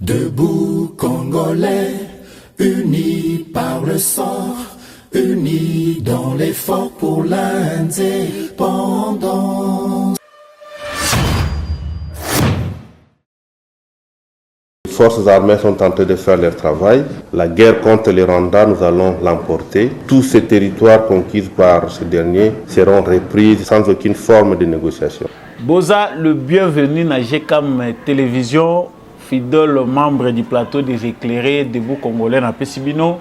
Debout Congolais, unis par le sang, unis dans l'effort pour l'indépendance. Les forces armées sont en train de faire leur travail. La guerre contre les Rwandais, nous allons l'emporter. Tous ces territoires conquis par ce dernier seront repris sans aucune forme de négociation. Boza, le bienvenu na GCAM Télévision, fidèle membre du plateau des éclairés debout congolais na Pesibino.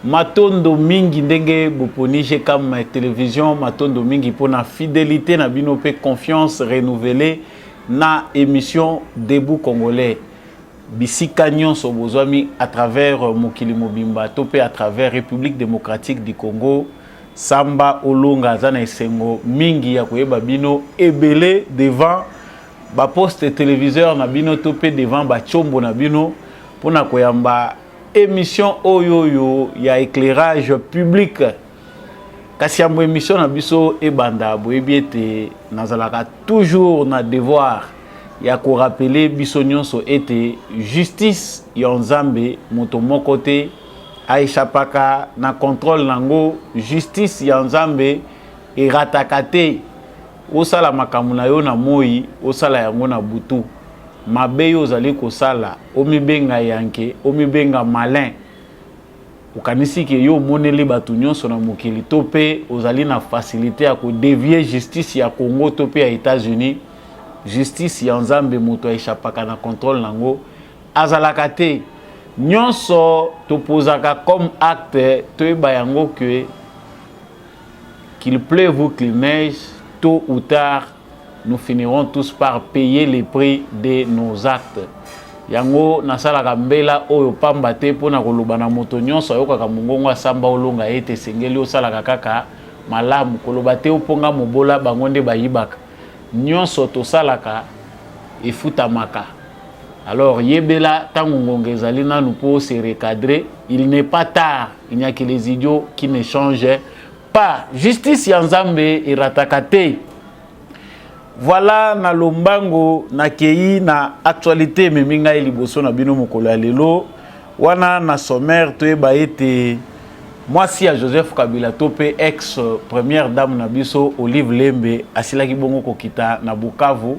Matondo mingi ndenge boponi GCAM Télévision, matondo mingi pour la fidélité na bino pe confiance renouvelée na émission debout congolais. Bisika nyonso bozwami à travers Mokili Mobimba topé à travers République démocratique du Congo. Samba Olonga zana esengo mingi ya koyeba bino ebele devant ba poste téléviseur na bino topé devant ba chombo na bino pona koyamba émission oyoyo ya éclairage public. Kasi yambo émission na biso ebanda boyebi ete nazalaka toujours na devoir ya ko rappeler biso nyonso ete justice ya Nzambe moto moko te aishapaka na contrôle nango, justice ya Nzambe erataka te. Osala makambo na yo na moi, osala yango na butu. Mabe yo ozali kosala, omibenga yanke, omibenga malin. Okanisi ke yo moneli batu nyonso na mokili to pe ozali na facilité ya ko dévier justice ya Congo to pe ya États-Unis. Justice ya Nzambe moto aishapaka na contrôle nango azalaka te. Nyonso topozaka comme acte toyeba yango que qu'il pleuve ou qu'il neige, tôt ou tard nous finirons tous par payer les prix de nos actes. Yango nasalaka mbela oyo pamba te pona koloba na moto nyonso ayokaka mongongo Samba Olonga ete sengeli osalaka kaka malamu koloba te oponga mobola bango nde bayibaka. Nyonso tosalaka efutamaka. Alors, Yebela, Tangongonge Zalina nous peut se recadrer. Il n'est pas tard. Il n'y a que les idiots qui ne changent pas. Justice Yanzambe et Ratakate. Voilà, na lombango, na kei, na actualité, meminga iliboso na bino mokolo lelo. Wana na sommaire, toe baete. Moi, si à Joseph Kabila Topé, ex-première dame na biso, Olive Lembe, asilaki bongo kokita na Bukavu.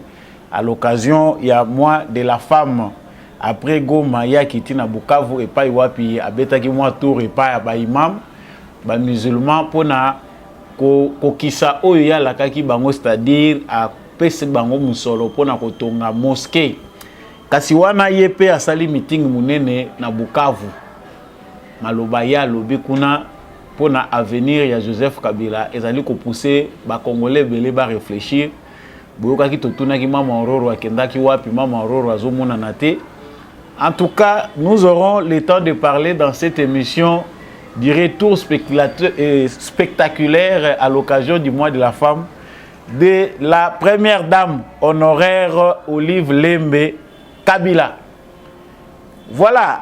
À l'occasion, il y a moi de la femme après Goma ya kiti na Bukavu et pas wapi abeta ki moi tour et pas ba imam ba musulman pona ko kisa oyo ya la kaki bango c'est-à-dire à pese bango musolo pona ko tonga mosquée kasi wana yepe asali meeting munene na Bukavu maloba ya lobi kuna pona avenir ya Joseph Kabila ezali ko pousser ba congolais belé ba réfléchir. En tout cas, nous aurons le temps de parler dans cette émission du retour spectaculaire à l'occasion du mois de la femme de la première dame honoraire Olive Lembe Kabila. Voilà.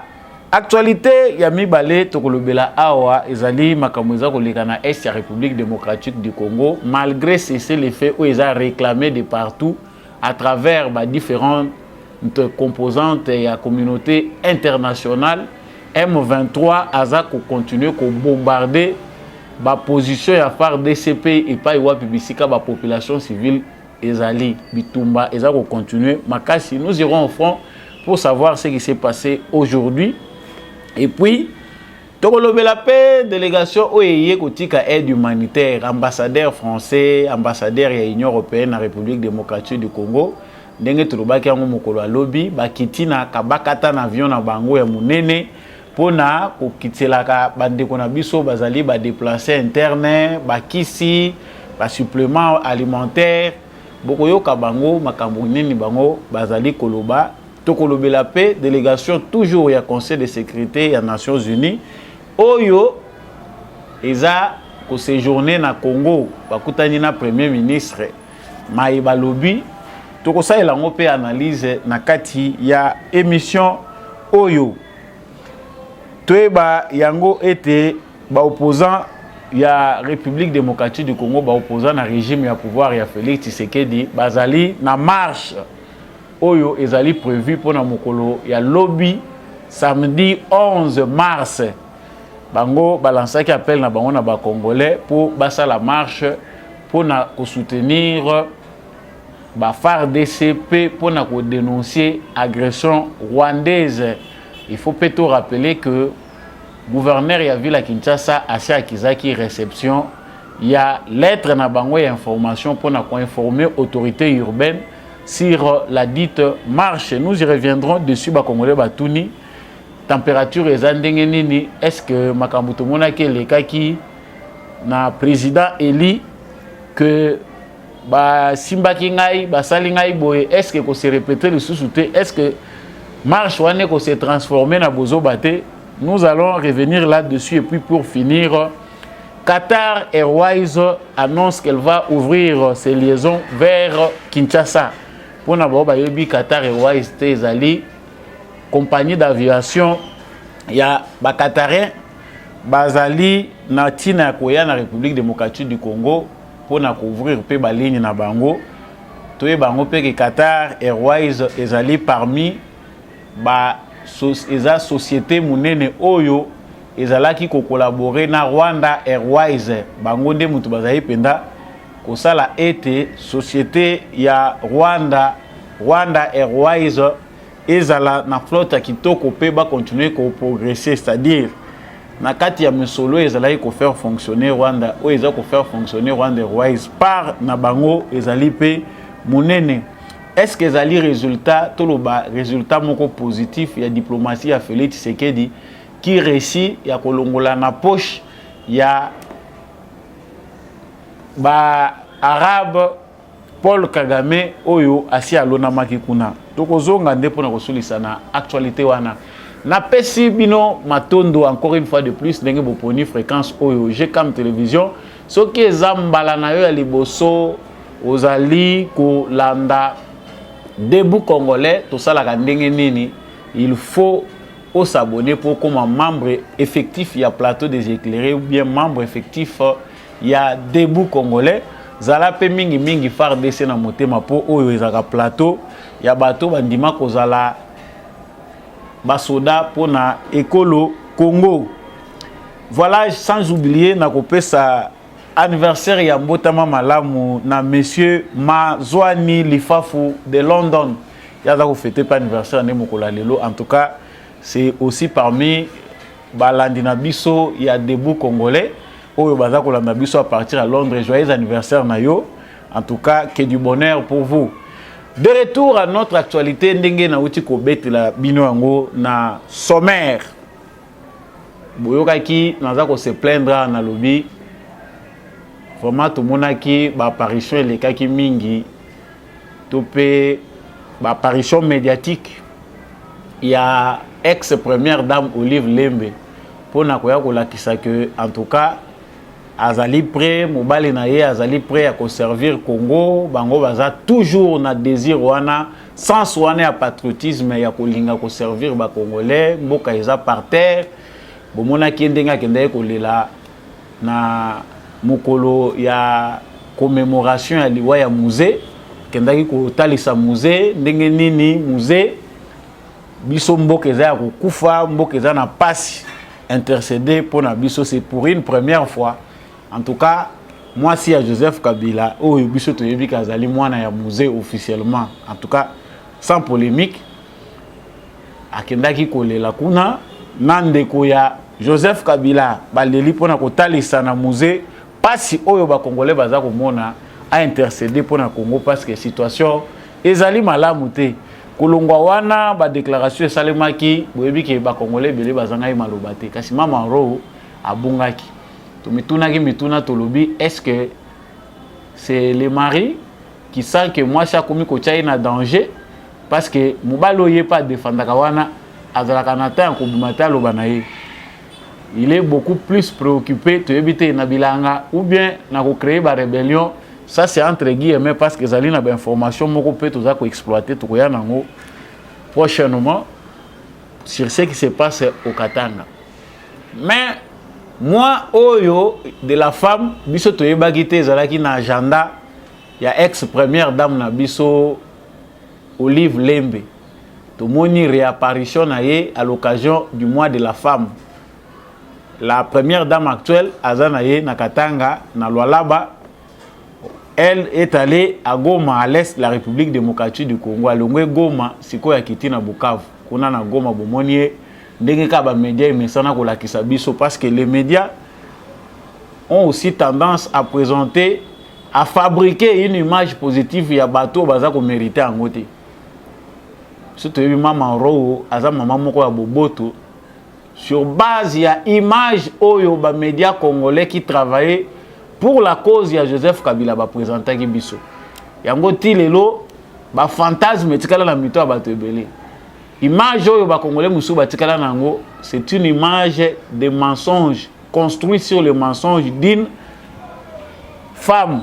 Actualité, Yami Balé, Tokolobela Awa, Ezali, Makamouza, Kolekana, Est, la République démocratique du Congo, malgré ces faits où ils ont réclamé de partout, à travers différentes composantes et la communauté internationale, M23 a continué à bombarder la position à part DCP et pas la population civile, Ezali, Bitumba, ils ont continué. Makasi, nous irons au front pour savoir ce qui s'est passé aujourd'hui. Et puis, Tokolobela paix, délégation OEI Kotika aide humanitaire, ambassadeur français, ambassadeur de l'Union européenne à la République démocratique du Congo. Ndenge tulobaki yango mokolo alobi bakitina kabakata na avion na bango ya munene pona kokitelaka bandeko na biso bazali ba déplacer interne, bakisi, ba supplément alimentaire, bokoyoka bango makambo nini bango bazali koloba. Tokolobela paix, délégation toujours ya Conseil de sécurité ya Nations Unies. Oyo eza ko séjourner na Congo, bakutani na Premier ministre Maïba Lobi. Tokosa elango pe analyse na kati ya émission Oyo. Toeba yango ete ba opposant ya République démocratique du Congo, ba opposant na régime ya pouvoir ya Félix Tshisekedi, bazali na marche oyo ezali prévu pour na mokolo ya lobby samedi 11 mars. Bango balansaki appel na bango na ba congolais pour basa la marche pour na soutenir ba FARDC pour na dénoncer agression rwandaise. Il faut plutôt rappeler que gouverneur ya ville à Kinshasa assez akizaki réception il y a lettre na bango et information pour na informer autorité urbaine sur la dite marche. Nous y reviendrons dessus ba congolais batuni température ezandenge nini, est-ce que makambuto monaki lekaki na président Eli que ba simbaki ngai ba sali ngai boye, est-ce que ko se répéter le sous-souté, est-ce que marche wane ko se transformer na bozo baté? Nous allons revenir là-dessus. Et puis pour finir, Qatar Airways annonce qu'elle va ouvrir ses liaisons vers Kinshasa. Pour n'avoir pas eu Qatar Airways Tezali, compagnie d'aviation, il y a des Qatariens, Bazali, Natina Koya, la République démocratique du Congo, pour ouvrir la ligne na Bango. Tout est Bango que Qatar Airways est parmi eza société munene oyo ezalaki ko collaborer na Rwanda Airways. Bango nde mutu bazali penda kosala ete société ya Rwanda Airways ezala na flotte kitoko pe ba continuer ko progresser, c'est-à-dire na kati ya misolo ezalaki ko faire fonctionner Rwanda o eza ko faire fonctionner Rwanda Airways par na bango ezali pe munene. Est-ce que ezali résultat toloba résultat moko positif ya diplomatie ya Félix Tshisekedi qui réussit ya kolongola na poche ya ba arabe Paul Kagame oyo asi alona makikuna tokozonga nde pona kosulisa na actualité wana na pesi bino matondo encore une fois de plus ndenge boponi fréquence oyo GCAM télévision soki ezambala na yo ya liboso ozali ko landa Debout Congolais, tout ça la nini, il faut s'abonner pour comme un membre effectif il y a plateau des éclairés ou bien membre effectif il y a Debout Congolais. Zala pe mingi FARDC na motema po oyo ezaka plateau ya bato bandima kozala basoda pour na ekolo Congo. Voilà, sans oublier na kopesa anniversaire ya mbotama malamu na monsieur Mazwani Lifafu de London. Yaza ko fêter pas anniversaire ne mokola lelo. En tout cas, c'est aussi parmi balandina biso ya Debout Congolais oyo baza ko landa biso à partir à Londres. Joyeux anniversaire na yo. En tout cas, que du bonheur pour vous. De retour à notre actualité, ndenge na uti ko betela bino yango na sommaire. Boyokaki naza ko se plaindre na lobby. Vraiment tout le monde qui ba apparition les cas qui mingi topé ba apparition médiatique. Il y a ex-première dame Olive Lembe pour na koya ko lakisa que en tout cas azali prêt mobali na ye azali prêt à servir Congo bango baza toujours na désir wana sans wana ya patriotisme ya kolinga ko servir ba congolais mboka eza par terre bomona ki ndenga kende ko lela na mukolo ya commémoration ya liwa ya musée kendaki ko talisa musée ndenge nini musée biso mboka eza ya kokufa mboka eza na pasi intercéder pour na biso c'est pour une première fois en tout cas moi si à Joseph Kabila oh biso toyebi kazali mwana ya musée officiellement en tout cas sans polémique akendaki kolela kuna nandeko ya Joseph Kabila baleli pona kotalisa na musée pasi oyo ba congolais baza komona a intercéder pona Congo parce que situation ezali malamu te kolongwa wana ba déclaration esalemaki boyebi ke ba congolais bele bazanga maloba te kasi mama ro abungaki to mituna tolobi est-ce que c'est le mari qui sent que moi ça komi ko tchaina danger parce que mobalo ye pas défendre kawana azalaka na temps ko bimata loba na ye. Il est beaucoup plus préoccupé de éviter na bilanga ou bien na ko créer ba rébellion. Ça c'est entre guillemets parce que zali na ba information moko peut tout ça ko exploiter to ko ya nango prochainement sur ce qui se passe au Katanga. Mais moi oyo de la femme biso to yebaki te zalaki na agenda ya ex première dame na biso Olive Lembe. Tomoni réapparition à l'occasion du mois de la femme. La première dame actuelle, Azanaye Nakatanga, na Lualaba, elle est allée à Goma, à l'est de la République démocratique du Congo. Alongwe Goma, siko ya kiti na Bukavu. Kuna na Goma bomonie, ndenge ka ba médias mesana ko la kisabiso parce que les médias ont aussi tendance à présenter, à fabriquer une image positive ya bateau baza ko mériter en côté. Surtout maman Ro, aza maman moko ya boboto. Sur base, il y a image oyo ba médias congolais qui travaillaient pour la cause, il y a Joseph Kabila ba présenté qui biso. Yango ti lelo ba fantasme tikala na mito ba tebele. Image oyo ba congolais musu ba tikala nango, c'est une image de mensonge construite sur le mensonge d'une femme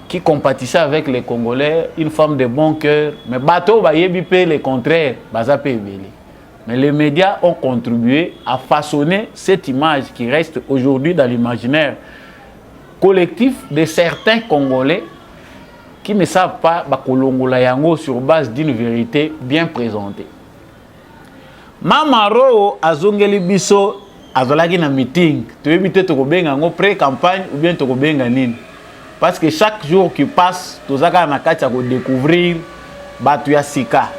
qui compatissait avec les Congolais, une femme de bon cœur, mais bateau ba yebi pe le contraire, baza pe ebele. Mais les médias ont contribué à façonner cette image qui reste aujourd'hui dans l'imaginaire collectif de certains Congolais qui ne savent pas bakolongola yango sur base d'une vérité bien présentée. Mamaro azongeli biso azolaki na meeting, tu éviter to kobenga ngo pré-campagne ou bien to kobenga nini. Parce que chaque jour qui passe, tozaka na kati ya ko découvrir batu ya sika.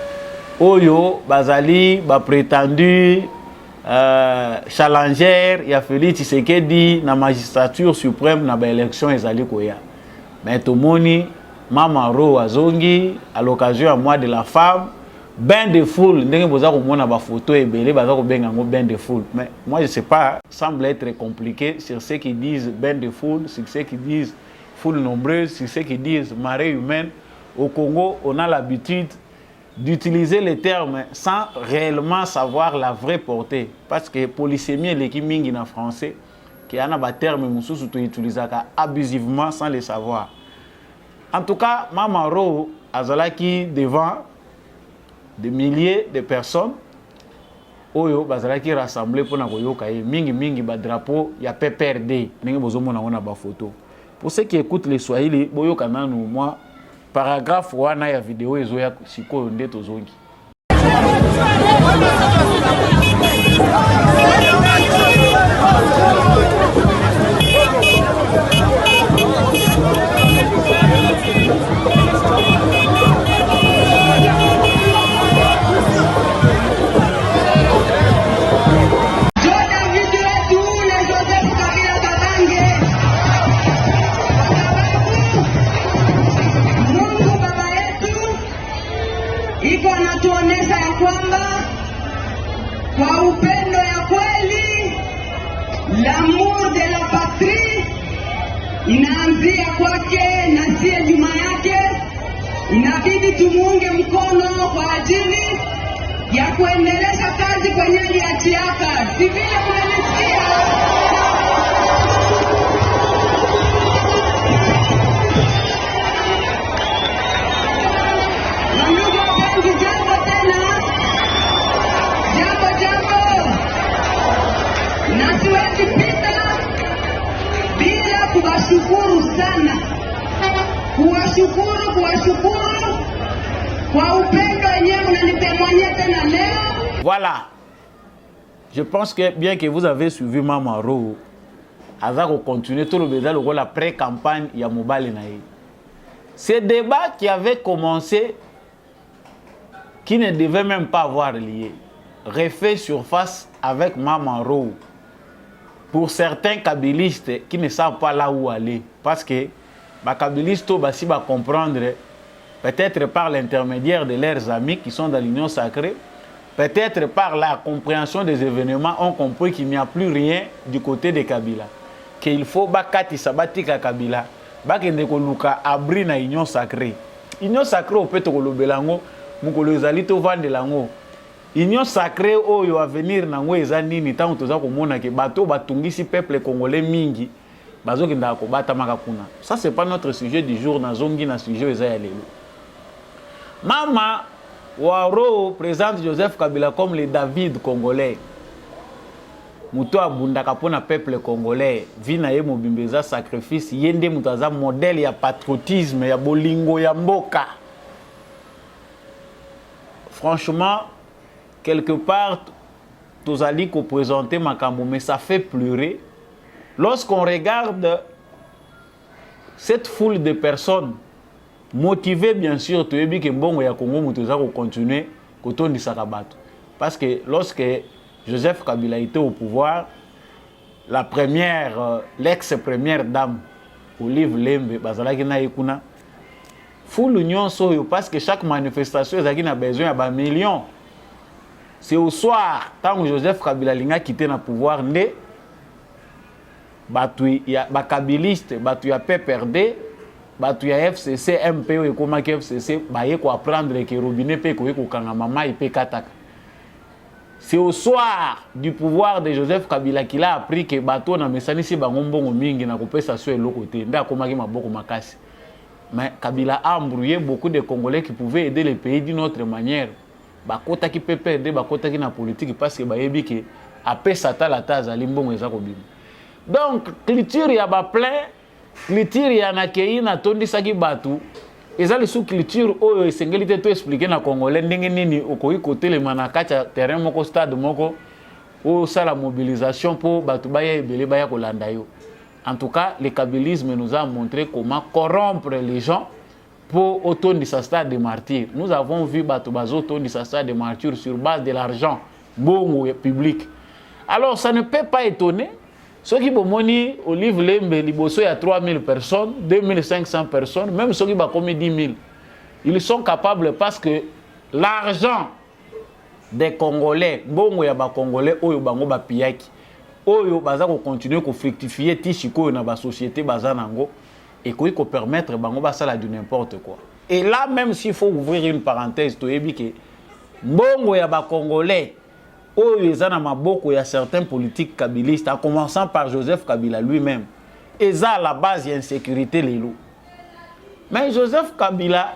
Oyo bazali ba prétendu challenger ya Félix Tshisekedi na magistrature suprême na ba élection ezali koya. Mais tomoni Mama Ro azongi à l'occasion à mois de la femme, bain de foule, ndenge boza ko mona ba photo ebele baza ko benga ngo bain de foule. Mais moi je sais pas, semble être compliqué sur ceux qui disent bain de foule, sur ceux qui disent foule nombreuse, sur ceux qui disent marée humaine. Au Congo, on a l'habitude d'utiliser les termes sans réellement savoir la vraie portée. Parce que polysémie et l'équipe mingi en français, qui a un terme moussou surtout utilisé abusivement sans le savoir. En tout cas, Mama Ro azalaki devant des milliers de personnes, oyo bazalaki rassemblés pour nakoyoka mingi ba drapeau ya PPRD, ndenge bozomona ona ba photo. Pour ceux qui écoutent les Swahili, boyoka nanu moi paragraphe wana ya vidéo ezoya sikoyo nde tozongi. Kwa upendo ya kweli, l'amour de la patrie inaanzia kwake na si nyuma yake. Inabidi tumuunge mkono kwa ajili ya kuendeleza kazi kwenye aliachiaka. Si vile mnanisikia? Ndugu wapenzi, jambo tena. Na siwezi pita bila kuwashukuru sana. Kuwashukuru kwa upendo wenyewe unanipemwanyia tena leo. Voilà. Je pense que bien que vous avez suivi Mama Ro, Azako continue tout le bézal au la pré-campagne ya Mobali Naï. Ce débat qui avait commencé, qui ne devait même pas avoir lié, refait surface avec Mama Ro. Pour certains kabylistes qui ne savent pas là où aller, parce que les kabylistes aussi va comprendre, peut-être par l'intermédiaire de leurs amis qui sont dans l'Union sacrée, peut-être par la compréhension des événements, ont compris qu'il n'y a plus rien du côté de Kabila. Qu'il faut bakati sabatika Kabila, bakende koluka abri na Union sacrée. Union sacrée au peut kolobelango, mukolo ezali to vande lango. Union sacrée oyo à venir nango eza nini tango toza komona ke bato batungisi peuple congolais mingi bazoki ndako bata makakuna. Ça c'est pas notre sujet du jour, nazongi na sujet eza ya lelo. Mama Waro présente Joseph Kabila comme le David congolais. Muto abundaka pona peuple congolais, vina ye mobimbeza sacrifice yende mutaza modèle ya patriotisme ya bolingo ya mboka. franchement, quelque part, tous allez présenter Makambo, mais ça fait pleurer. Lorsqu'on regarde cette foule de personnes motivées, bien sûr, tu es bien que bon, il y a Congo, tu vas continuer, quand on Sakabato. Parce que lorsque Joseph Kabila était au pouvoir, la première, l'ex-première dame, Olive Lembe, Bazalaki na Ekuna, foule l'union soyo, parce que chaque manifestation, il a besoin de millions. C'est au soir, tant que Joseph Kabila a quitté le pouvoir, il y a des kabilistes, il y a PPRD, il y a FCC, MPO, et comment FCC, il y a apprendre que robinet peut kataka. C'est au soir du pouvoir de Joseph Kabila qu'il a appris que bateau na mesani si bangombo mingi na kopesa so eloko te nda komaki maboko makasi. Mais Kabila a embrouillé beaucoup de Congolais qui pouvaient aider le pays d'une autre manière. Bakota qui peut perdre, bakota qui na politique parce que bayebi que après sata la taza limbongo eza kobima. Donc culture ya ba plein, culture ya na kei na tondi saki batu. Eza le sous culture oyo esengeli te to expliquer na Congolais ndenge nini okoki kotelema na kati ya terrain moko stade moko o sala mobilisation pour batu baya ebele baya kolanda yo. En tout cas, le kabylisme nous a montré comment corrompre les gens pour autour sa stade de martyrs. Nous avons vu batu bazo autour de sa stade de martyrs sur base de l'argent bon public. Alors ça ne peut pas étonner. Ceux qui ont moni Olive Lembe, il y a 3000 personnes, 2500 personnes, même ceux qui ont commis 10 000. Ils sont capables parce que l'argent des Congolais, bon, il y a des Congolais, il y a des Piaki, il y a continuer à fructifier dans la société, et qui peut permettre de n'importe quoi. Et là, même s'il faut ouvrir une parenthèse, il y a des Congolais. Il y a certains politiques kabylistes, en commençant par Joseph Kabila lui-même. Et ça, à la base, il y a une sécurité. Mais Joseph Kabila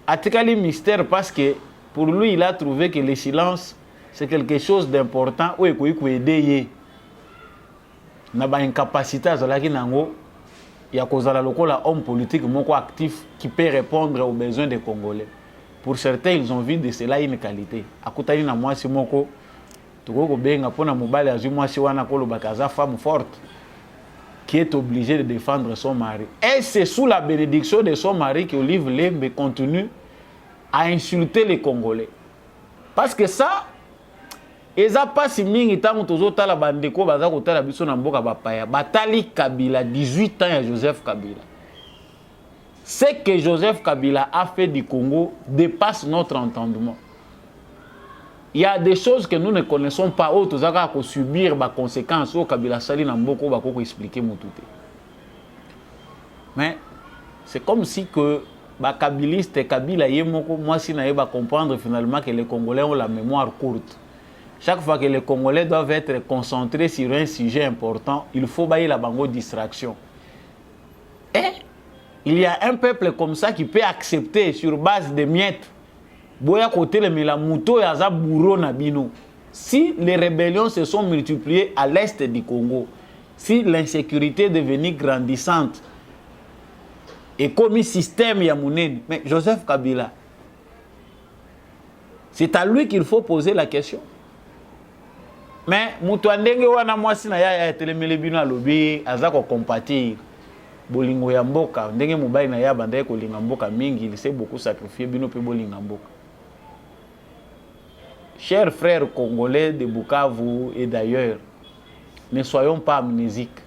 a tiré le mystère parce que pour lui, il a trouvé que le silence, c'est quelque chose d'important. Oui, il faut aider. Il y a une incapacité, il y a un homme politique actif qui peut répondre aux besoins des Congolais. Pour certains, ils ont vu de cela une qualité. Akutani na mwasi moko, tukoko benga pona mobali azu mwasi wana kolo bakaza femme forte qui est obligée de défendre son mari. Et c'est sous la bénédiction de son mari que Olive Lembe continue à insulter les Congolais. Parce que ça, eza pas si mingi tango tozota la bandeko baza kotala biso na mboka bapaya. Batali Kabila 18 ans à Joseph Kabila. Ce que Joseph Kabila a fait du Congo dépasse notre entendement. Il y a des choses que nous ne connaissons pas, autres qui subir les conséquences. Kabila Sali n'a beaucoup expliqué mon tout. Mais c'est comme si que les kabilistes, Kabila Yemoko, moi si n'avais pas comprendre finalement que les Congolais ont la mémoire courte. Chaque fois que les Congolais doivent être concentrés sur un sujet important, il faut bailler la bango distraction. Et il y a un peuple comme ça qui peut accepter sur base de miettes. Si les rébellions se sont multipliées à l'est du Congo, si l'insécurité est devenue grandissante, et comme système Yamounene, mais Joseph Kabila, c'est à lui qu'il faut poser la question. Mais Moutouandenge wana mwasi na ya telemele bino alobi azako compatir. Bolingo ya mboka ndenge mobali na ya bandaye kolinga mboka mingi, il s'est beaucoup sacrifié bino pe bolinga mboka. Chers frères congolais de Bukavu et d'ailleurs, ne soyons pas amnésiques.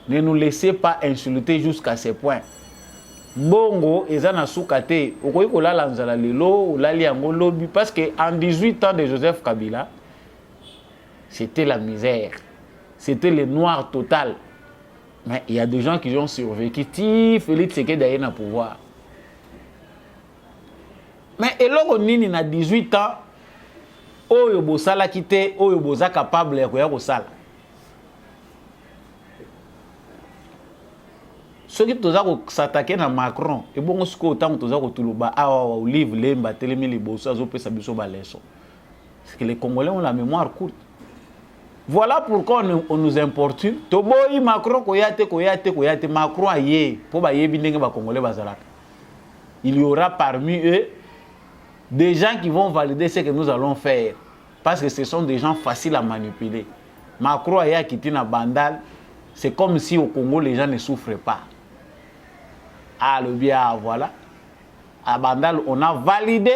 Ne nous laissez pas insulter jusqu'à ce point. Bongo ezana soukate, okoyi kolala nzala lelo, olali yango lobi parce que en 18 ans de Joseph Kabila, c'était la misère. C'était le noir total. Mais il y a des gens qui ont survécu. Félix Tshisekedi a eu le pouvoir. Mais eloko nini na 18 ans, oyo bosala kite, oyo boza capable ya koya kosala. Ceux qui toza ko s'attaquer na Macron, et bon siko autant toza ko tuluba awa Olive Lemba telemi liboso azopesa biso ba leçon. Parce que les Congolais ont la mémoire courte. Voilà pourquoi on nous importune. Toboyi Macron koyate Macron aye pour ba yebi ndenge ba Congolais bazalaka. Il y aura parmi eux des gens qui vont valider ce que nous allons faire. Parce que ce sont des gens faciles à manipuler. Macron a quitté na Bandal, c'est comme si au Congo les gens ne souffrent pas. Ah, le bien, voilà. À Bandal, on a validé.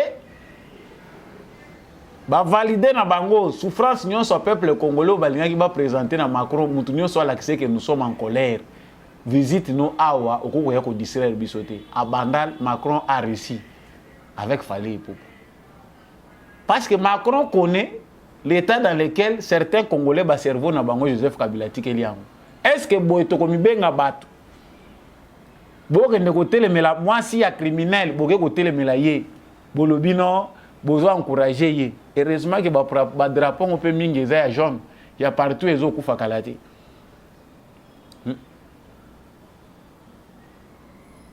Bah valider na bango souffrance nyon so peuple congolais balinga qui va présenter na Macron mutu nyon so l'accès que nous sommes en colère. Visite nous awa okoko ya ko distraire bisoté. À Bandal, Macron a réussi avec Fally Ipupa. Parce que Macron connaît l'état dans lequel certains Congolais ba cerveau na bango Joseph Kabila tikeliango. Est-ce que boyeto komi benga bato? Boke ne ko telemela moi si ya criminel boke ko telemela ye. Bolobino bozo encourager ye. Heureusement que ba drapeau on peut mingi za ya jaune. Il y a partout les autres kufa kalate.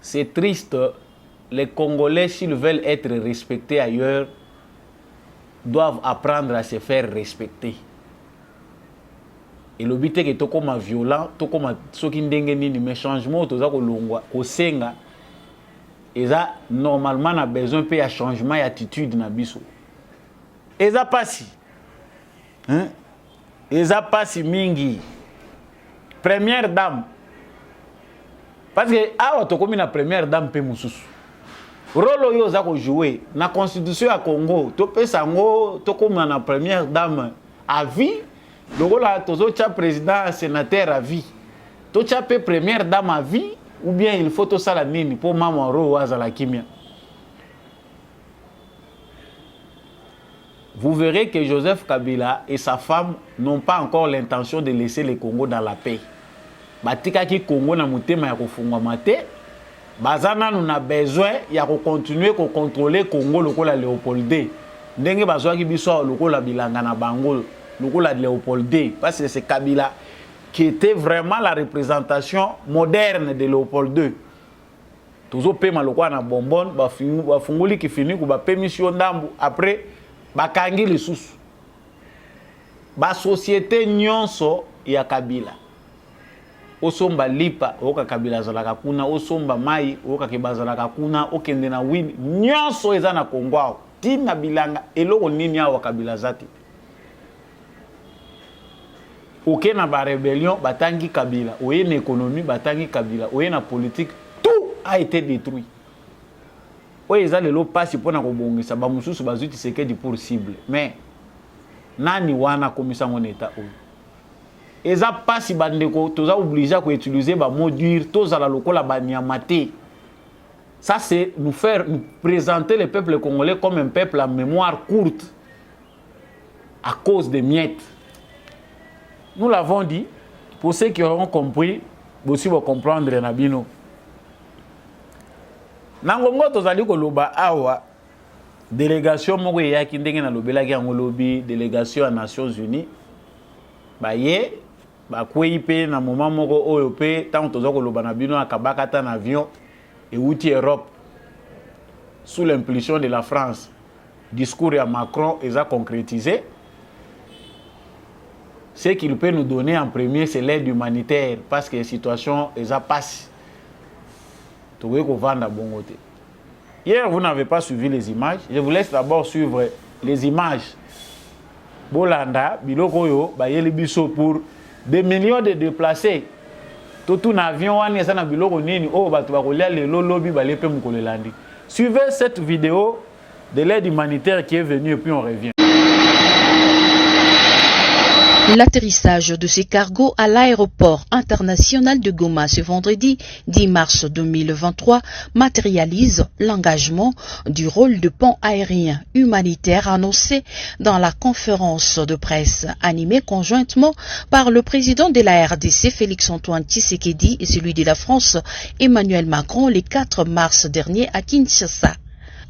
C'est triste. Les Congolais, s'ils veulent être respectés ailleurs, doivent apprendre à se faire respecter. Et le but est que tout comme violent, tout comme ce qui ndenge mais changement tout ça kolongwa kosenga et ça normalement a besoin peu de changement d'attitude na biso. Et ça passe. Hein? Et ça passe mingi. Première dame. Parce que awa to comme la première dame pe mususu. Rolo yo za ko jouer na constitution ya Congo to pesa ngo to comme na première dame à vie lokola tozo cha président sénateur à vie to cha pe première dame à vie ou bien il faut to sala nini pour maman ro waza la kimia. Vous verrez que Joseph Kabila et sa femme n'ont pas encore l'intention de laisser le Congo dans la paix. Batika ki Congo na mutema ya kofungwa mate. Bazana nous a besoin ya ko continuer ko contrôler Congo lokola Léopold II. Ndenge bazwa ki biso lokola bilanga na bango lokola Léopold II parce que c'est Kabila qui était vraiment la représentation moderne de Léopold II. Toujours pema lokola na bonbon ba funguli ki fini ko ba permission ndambu après bakangi lisusu. Ba société nyonso ya Kabila. Osomba lipa oka Kabila zalaka kuna osomba mai oka kibazalaka kuna okende na win nyonso eza na Kongo tina bilanga eloko nini awa Kabila zati oke na ba rébellion batangi Kabila oye na économie batangi Kabila oye na politique tout a été détruit oye eza lelo pasi pona ko bongisa ba mususu bazuti sekedi pour cible mais nani wana komisa ngona eta oyo et ça passe bandeko toza obligé à utiliser ba mot dur toza la lokola banyamate. Ça c'est nous présenter le peuple congolais comme un peuple à mémoire courte à cause des miettes. Nous l'avons dit pour ceux qui auront compris, aussi vont comprendre nabino. Nangongo tozali ko loba awa délégation moko ya ki ndenge na lobela ki ngolobi délégation à Nations Unies baye ba kweyipe na moment moko oyo pe tant tozo ko loba na bino akabakata na avion et outi Europe sous l'impulsion de la France. Discours à Macron est concrétisé. Ce qu'il peut nous donner en premier c'est l'aide humanitaire parce que la situation est passe. Towe ko vanda bongote. Hier vous n'avez pas suivi les images, je vous laisse d'abord suivre les images. Bolanda biloko yo ba yeli biso pour des millions de déplacés. Tout un avion wani sana biloko nini o batu ba kolia lelo lobi ba lepe mukolelandi. Suivez cette vidéo de l'aide humanitaire qui est venue et puis on revient. L'atterrissage de ces cargos à l'aéroport international de Goma ce vendredi 10 mars 2023 matérialise l'engagement du rôle de pont aérien humanitaire annoncé dans la conférence de presse animée conjointement par le président de la RDC Félix-Antoine Tshisekedi et celui de la France Emmanuel Macron le 4 mars dernier à Kinshasa.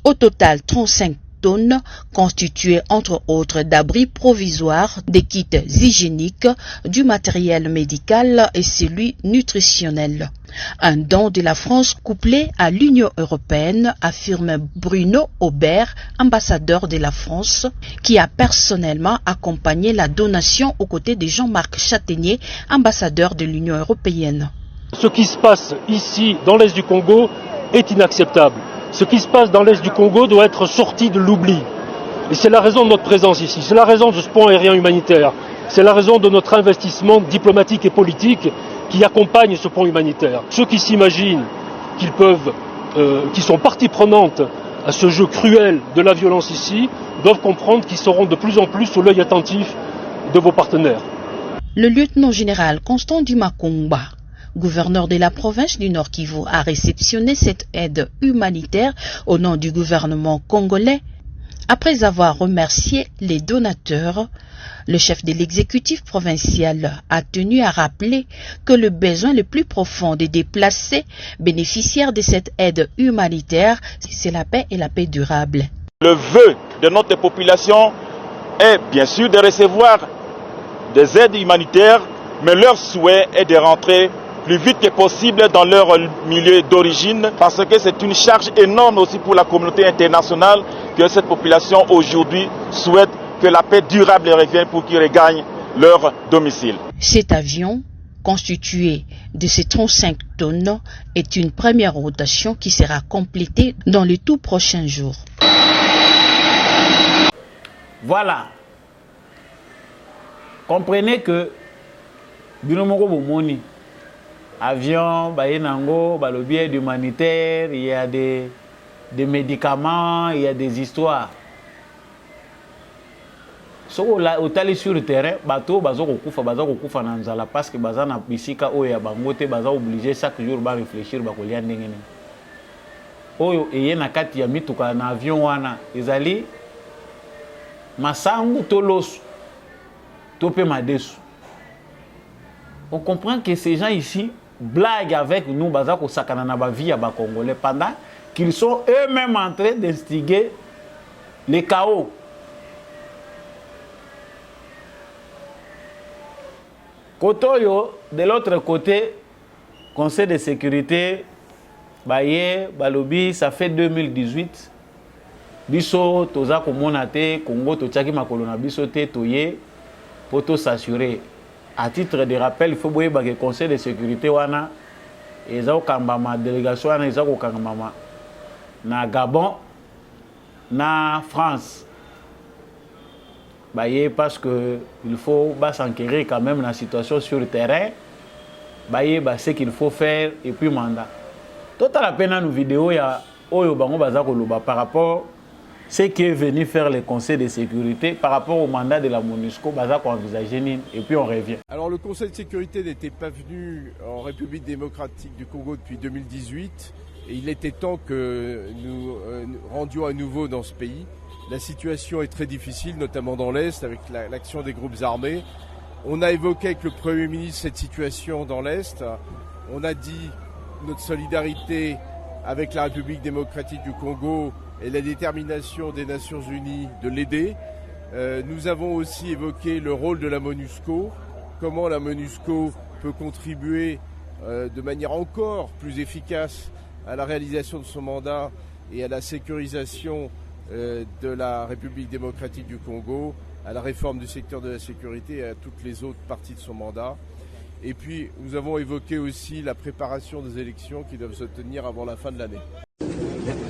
Au total, 35 tonnes constituées entre autres d'abris provisoires, des kits hygiéniques, du matériel médical et celui nutritionnel. Un don de la France couplé à l'Union européenne, affirme Bruno Aubert, ambassadeur de la France, qui a personnellement accompagné la donation aux côtés de Jean-Marc Châtaignier, ambassadeur de l'Union européenne. Ce qui se passe ici, dans l'est du Congo, est inacceptable. ce qui se passe dans l'Est du Congo doit être sorti de l'oubli. Et c'est la raison de notre présence ici, c'est la raison de ce pont aérien humanitaire, c'est la raison de notre investissement diplomatique et politique qui accompagne ce pont humanitaire. Ceux qui s'imaginent qu'ils sont partie prenante à ce jeu cruel de la violence ici, doivent comprendre qu'ils seront de plus en plus sous l'œil attentif de vos partenaires. Le lieutenant-général Constant Dimakumba, gouverneur de la province du Nord Kivu, a réceptionné cette aide humanitaire au nom du gouvernement congolais. Après avoir remercié les donateurs, le chef de l'exécutif provincial a tenu à rappeler que le besoin le plus profond des déplacés bénéficiaires de cette aide humanitaire, c'est la paix et la paix durable. Le vœu de notre population est bien sûr de recevoir des aides humanitaires, mais leur souhait est de rentrer plus vite que possible dans leur milieu d'origine, parce que c'est une charge énorme aussi pour la communauté internationale que cette population aujourd'hui souhaite que la paix durable revienne pour qu'ils regagnent leur domicile. Cet avion, constitué de ces 35 tonnes, est une première rotation qui sera complétée dans les tout prochains jours. Voilà. Comprenez que Binomoko Bomoni, avion, le biais humanitaire, il y a des médicaments, il y a des histoires. So au tali sur le terrain, bateau bazoko kufa na nzala parce que bazana bisika oya bangote baza obligé chaque jour ba réfléchir ba kolia ndenge nini. Oyo eye na kati ya mituka na avion wana ezali masangu tolosu topé madesu. On comprend que ces gens ici blaguent avec nous bazako sakana na ba vie ya ba Congolais pendant qu'ils sont eux-mêmes en train d'instiguer les chaos. Kotoyo, de l'autre côté, Conseil de sécurité, Baye, Balobi, ça fait 2018. Biso, Toza Komonate, Congo, Tochaki Makolona, Biso, Toye, pour s'assurer. À titre de rappel, il faut que le Conseil de sécurité, wana, et ça, Kambama, délégation, wana, ça, Kambama, na Gabon, na France. Parce qu'il faut s'enquérir quand même la situation sur le terrain. Ce qu'il faut faire et puis mandat. Tout à la peine dans nos vidéos, il y a par rapport à ce qui est venu faire le Conseil de sécurité, par rapport au mandat de la MONUSCO, et puis on revient. Alors le Conseil de sécurité n'était pas venu en République démocratique du Congo depuis 2018 et il était temps que nous rendions à nouveau dans ce pays. La situation est très difficile, notamment dans l'Est, avec l'action des groupes armés. On a évoqué avec le Premier ministre cette situation dans l'Est. On a dit notre solidarité avec la République démocratique du Congo et la détermination des Nations Unies de l'aider. Nous avons aussi évoqué le rôle de la MONUSCO, comment la MONUSCO peut contribuer de manière encore plus efficace à la réalisation de son mandat et à la sécurisation de la République démocratique du Congo, à la réforme du secteur de la sécurité et à toutes les autres parties de son mandat. Et puis, nous avons évoqué aussi la préparation des élections qui doivent se tenir avant la fin de l'année.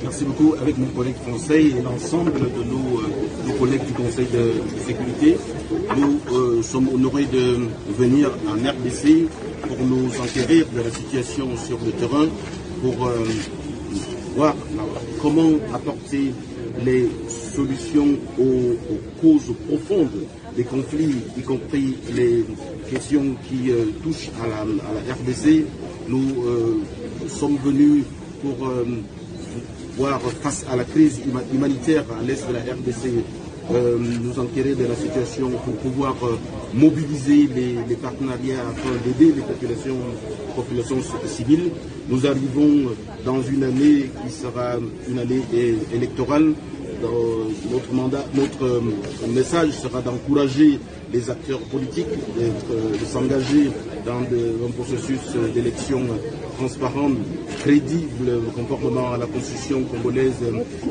Merci beaucoup. Avec mon collègue Conseil et l'ensemble de nos collègues du Conseil de sécurité, nous sommes honorés de venir en RDC pour nous enquérir de la situation sur le terrain, pour voir comment apporter les solutions aux causes profondes des conflits, y compris les questions qui touchent à la RDC. Nous sommes venus pour voir face à la crise humanitaire à l'est de la RDC, nous enquérir de la situation pour pouvoir mobiliser les partenariats afin d'aider les populations civiles. Nous arrivons dans une année qui sera une année électorale. Notre message sera d'encourager les acteurs politiques de s'engager dans un processus d'élection transparente, crédible, conformément à la constitution congolaise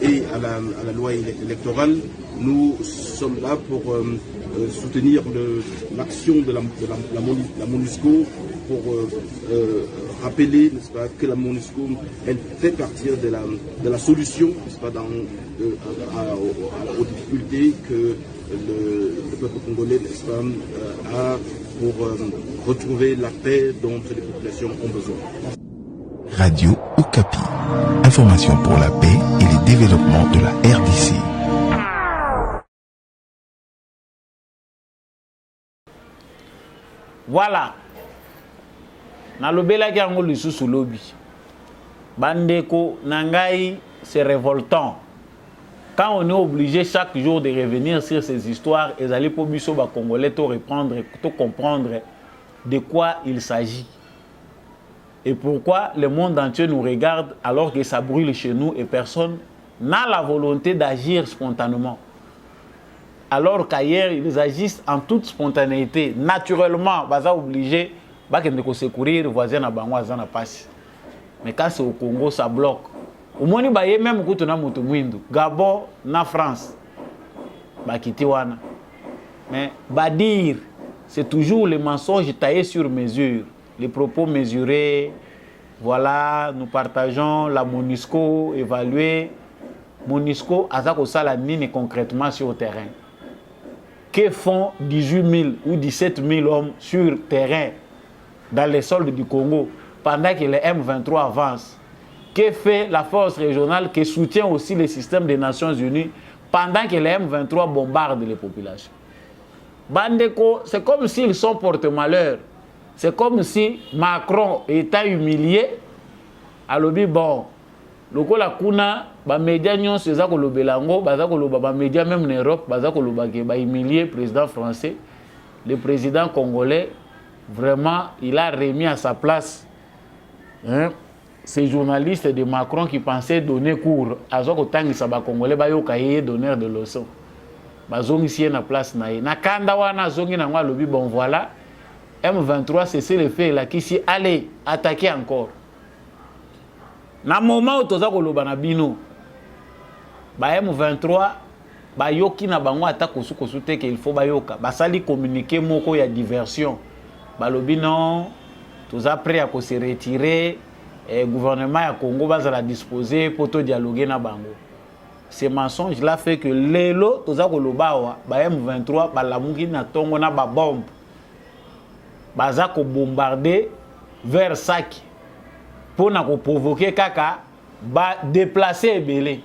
et à la loi électorale. Nous sommes là pour soutenir l'action de la MONUSCO, pour rappeler, n'est-ce pas, que la MONUSCO, elle fait partie de la solution, n'est-ce pas, aux difficultés que le peuple congolais, n'est-ce pas, a pour retrouver la paix dont les populations ont besoin. Radio Okapi, information pour la paix et le développement de la RDC. Voilà. Nalobela ki yango lisusu lobi. Bandeko nangai, c'est révoltant. Quand on est obligé chaque jour de revenir sur ces histoires, et d'aller pour biso ba congolais to reprendre, to comprendre de quoi il s'agit. Et pourquoi le monde entier nous regarde alors que ça brûle chez nous et personne n'a la volonté d'agir spontanément. Alors qu'ailleurs, ils agissent en toute spontanéité. Naturellement, ils sont obligés de secourir les voisins à Bango, à passe. Mais quand c'est au Congo, ça bloque. Au moins, même quand on a Moutoumouindou, Gabon, na France, mais dire, c'est toujours les mensonges taillés sur mesure, les propos mesurés. Voilà, nous partageons la MONUSCO évaluée. MONUSCO a ça la mine concrètement sur le terrain. Que font 18 000 ou 17 000 hommes sur le terrain dans les sols du Congo pendant que les M23 avancent? Que fait la force régionale qui soutient aussi le système des Nations Unies pendant que les M23 bombardent les populations? Bandeko, c'est comme s'ils sont porte-malheur. C'est comme si Macron était humilié. Alors, bon, le kuna ba média nyon c'est ça que le belango baza ko ba média même en Europe baza ko ba humilier président français, le président congolais. Vraiment, il a remis à sa place ces journalistes de Macron qui pensaient donner cours à ce que ça ba congolais ba yo kaye donneur de leçons. Bazongi ici na place naïe na kanda wana zongi na ngwa lobi bon voilà M23 c'est le fait là qui si allez attaquer encore. Na moment où toza koloba na bino ba M23 ba yoki na bango ata kosu te que il faut ba yoka ba sali communiquer moko ya diversion ba lobi non toza prêt à se retirer et gouvernement ya Congo ba za disposer pour to dialoguer na bango. Ces mensonges là fait que lelo toza koloba wa ba M23 ba lamuki na tongo na ba bombe baza ko bombarder vers Saki pour provoquer kaka ba déplacer belé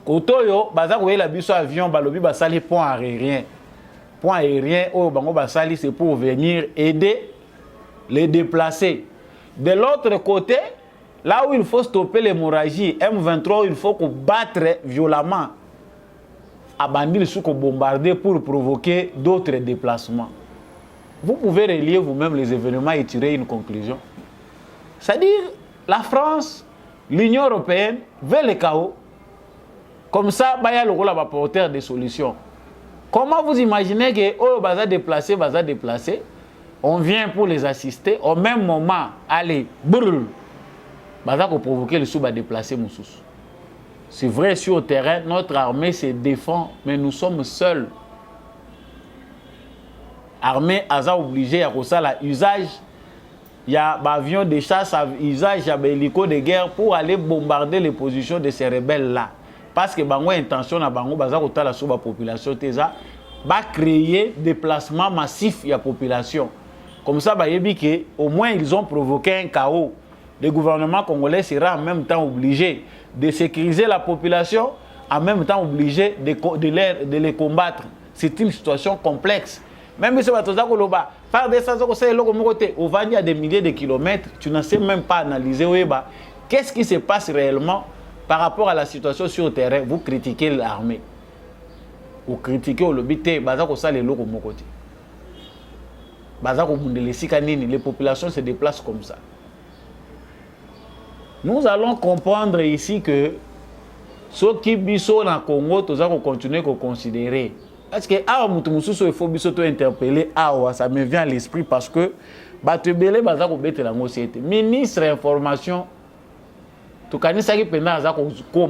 kotoyo baza ko la biso avion balobi ba sali pont aérien au bango ba sali c'est pour venir aider les déplacés. De l'autre côté, là où il faut stopper l'hémorragie, M23 il faut battre violemment abandonner sous ko bombarder pour provoquer d'autres déplacements. Vous pouvez relier vous-même les événements et tirer une conclusion. C'est-à-dire, la France, l'Union européenne veut le chaos. Comme ça, il y a le rôle à porteur des solutions. Comment vous imaginez que oh, baza déplacé, on vient pour les assister, au même moment, allez, brrr, baza pour provoquer le sous à déplacer Moussous. C'est vrai, sur le terrain, notre armée se défend, mais nous sommes seuls. Armée a obligé à ça usage il y a avion de chasse à usage il y a hélico de guerre pour aller bombarder les positions de ces rebelles là parce que bango intention na bango baza ko tala sur la population teza ba créer déplacement massif ya population comme ça ba yebi que au moins ils ont provoqué un chaos. Le gouvernement congolais sera en même temps obligé de sécuriser la population, en même temps obligé de les combattre. C'est une situation complexe. Même si faire des au Vani à des milliers de kilomètres, tu ne sais même pas analyser qu'est-ce qui se passe réellement par rapport à la situation sur le terrain. Vous critiquez l'armée. Vous critiquez le BT, les populations se déplacent comme ça. Nous allons comprendre ici que ceux qui sont dans le Congo, nous allons continuer à considérer Parce que il faut interpeller, ça me vient à l'esprit parce que ministre information, tout le monde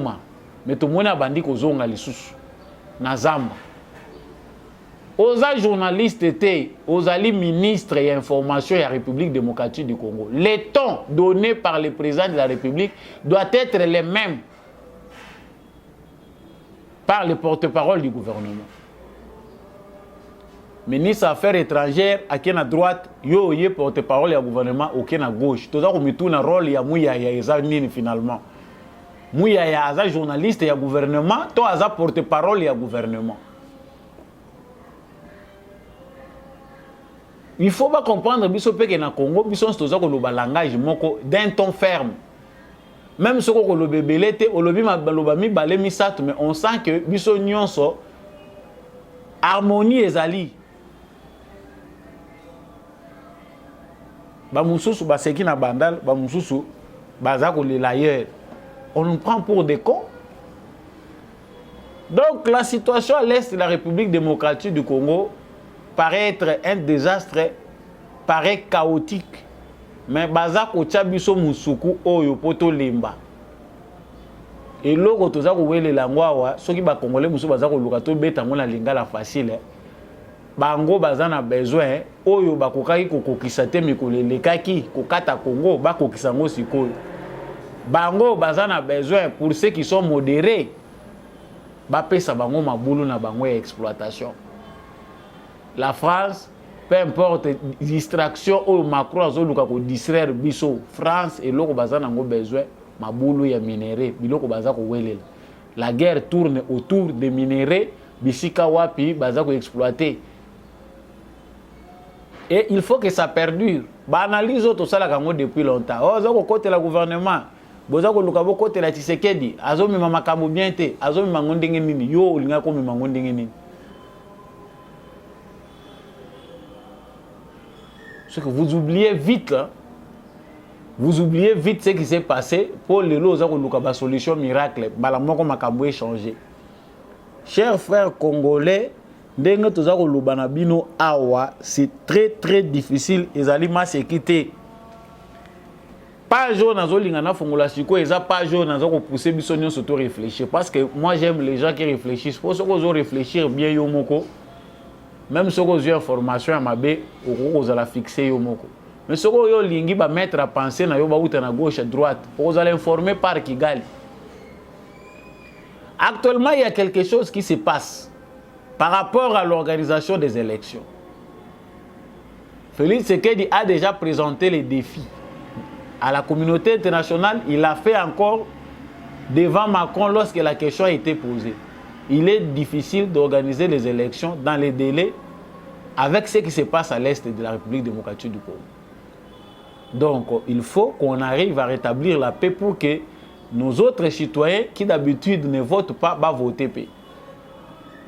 a mais tout le monde a bandi kozonga lisusu na zamba. Oza journaliste était, ozali ministre et information de la République démocratique du Congo. Les tons donnés par le président de la République doivent être les mêmes par le porte-parole du gouvernement. Ministre des Affaires étrangères, à qui à droite, yo yé porte-parole du gouvernement, au qui à gauche. Tout ça, on met tout dans le rôle, il y a Mouya, il y a finalement. Mouya, il y a journaliste, il y a gouvernement, toi, il y a porte-parole, il y a gouvernement. Il ne faut pas comprendre que dans le Congo, il y a un langage d'un ton ferme. Même si on a le bébé, mais on sent que il y a une harmonie et zali. On nous prend pour des cons. Donc la situation à l'est de la République démocratique du Congo paraît être un désastre, paraît chaotique. Mais Bazak Ochabiso Musuku Oyo Poto Limba. Et l'autre, tout ça, vous voyez les langues, ceux qui sont congolais, Moussou Bazak Olukato Betango la lingala facile. Bango Bazan a besoin, Oyo Bakokaki Kokokisate Mikolelekaki, Kokata Congo, Bakokisango Sikoyo. Bango Bazan a besoin, pour ceux qui sont modérés, Bapesa Bango Maboulou na Bango et exploitation. La France, peu importe, distraction ou Macron a distraire biso France et l'autre bazan a besoin maboulou ya minéraux biloko bazako welela. La guerre tourne autour des minéraux bisika wapi bazako exploiter. Et il faut que ça perdure. Ba analyse tout ça la kango depuis longtemps. Oh zako côté la gouvernement, bozako lukabo côté la Tshisekedi, azomi mama kambo bien te, azomi mangondenge nini yo linga ko mi mangondenge nini. Ce que vous oubliez vite, hein? Vous oubliez vite ce qui s'est passé pour les lots de solution miracle. Chers frères congolais, c'est très très difficile. Les aliments s'équiter. Pas jour dans Zolingana Fongola Siko, et pas jour dans pousser Bissonion surtout réfléchir. Parce que moi j'aime les gens qui réfléchissent. Pour ceux qui ont réfléchir bien yomoko. Même si vous avez une formation à Mabé, vous allez fixer Yomoko. Mais si vous avez une mettre à penser à gauche à droite, vous allez informer par Kigali. Actuellement, il y a quelque chose qui se passe par rapport à l'organisation des élections. Félix Tshisekedi a déjà présenté les défis à la communauté internationale. Il a fait encore devant Macron lorsque la question a été posée. Il est difficile d'organiser les élections dans les délais avec ce qui se passe à l'est de la République démocratique du Congo. Donc, il faut qu'on arrive à rétablir la paix pour que nos autres citoyens qui d'habitude ne votent pas, va voter paix.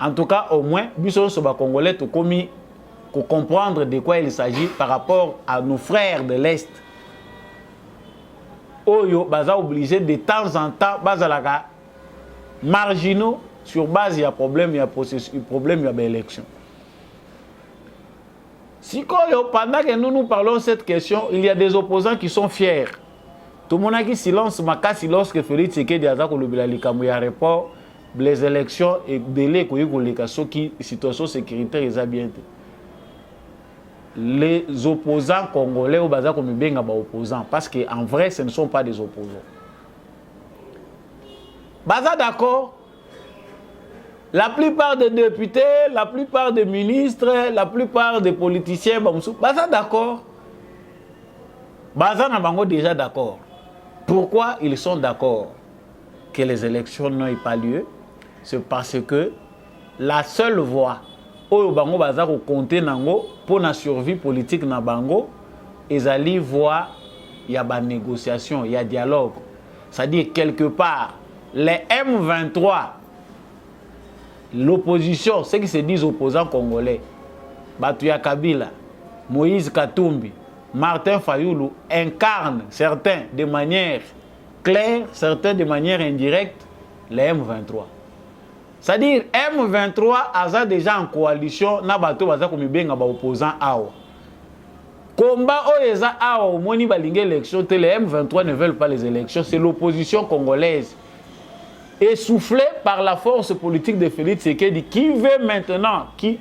En tout cas, au moins, Bisson Soba Congolais, tout commis pour comprendre de quoi il s'agit par rapport à nos frères de l'Est. Oyo, baza obligé de temps en temps, bazalaka marginaux. Sur base, il y a problème, il y a processus, problème, il y a élection. Si pendant que nous parlons de cette question, il y a des opposants qui sont fiers. Tout le monde a qui silence, makasi lorsque Félix Tshisekedi a dit report les élections et délai qui situation sécuritaire est bien. Les opposants congolais au bazar comme bien opposants parce qu'en vrai, ce ne sont pas des opposants. Baza d'accord. La plupart des députés, la plupart des ministres, la plupart des politiciens, Baza d'accord. Baza n'a pas déjà d'accord. Pourquoi ils sont d'accord que les élections n'aient pas lieu? C'est parce que la seule voie où Bango Baza compter pour la survie politique na Bango, ils allaient voir il y a des négociations, il y a dialogue. C'est-à-dire quelque part les M23. L'opposition, ceux qui se disent opposants congolais, Batuya Kabila, Moïse Katumbi, Martin Fayoulou incarnent certains de manière claire, certains de manière indirecte, les M23. C'est-à-dire M23 a déjà en coalition na bato baza ko mibenga ba opposant awa. Combat oeza awa moni balingue élection les M23 ne veulent pas les élections, c'est l'opposition congolaise essoufflée par la force politique de Félix Tshisekedi qui veut maintenant qui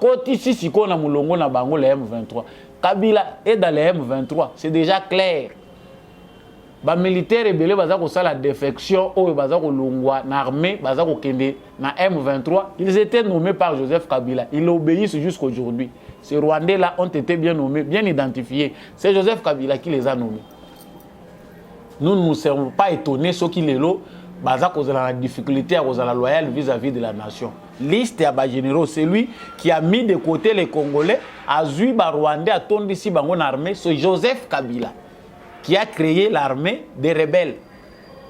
koti sisi ko na mulongo na bango les M23. Kabila est dans les M23, c'est déjà clair. Les militaires rebelles ont la défection ou l'armée na M23. Ils étaient nommés par Joseph Kabila. Ils obéissent jusqu'à aujourd'hui. Ces Rwandais-là ont été bien nommés, bien identifiés. C'est Joseph Kabila qui les a nommés. Nous ne nous sommes pas étonnés ceux qui les ont la difficulté à la loyale vis-à-vis de la nation. Liste à généraux, c'est lui qui a mis de côté les Congolais, a zui Rwandais, a tourné ici bangon armée, c'est Joseph Kabila qui a créé l'armée des rebelles.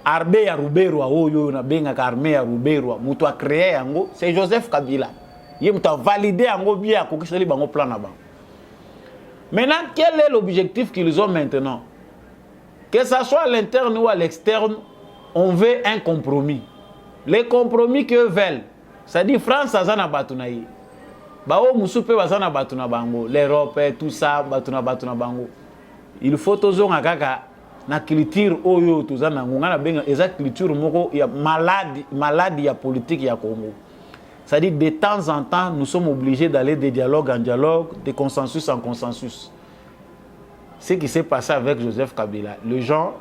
Armée ya Ruberwa, oyo na benga armée ya Ruberwa, muto a créé yango, c'est Joseph Kabila. Il a validé yango bien ko kisali bango plan na bango. Maintenant, quel est l'objectif qu'ils ont maintenant? Que ça soit à l'interne ou à l'externe, on veut un compromis. Les compromis que veulent, c'est-à-dire France azana batunayi. Bao musupe bazana batuna bango, l'Europe tout ça batuna bango. Il faut toujours kaka na culture oyo tozana ngona na benga eza culture moko ya malade ya politique ya Congo. C'est-à-dire de temps en temps nous sommes obligés d'aller de dialogue en dialogue, de consensus en consensus. Ce qui s'est passé avec Joseph Kabila, les gens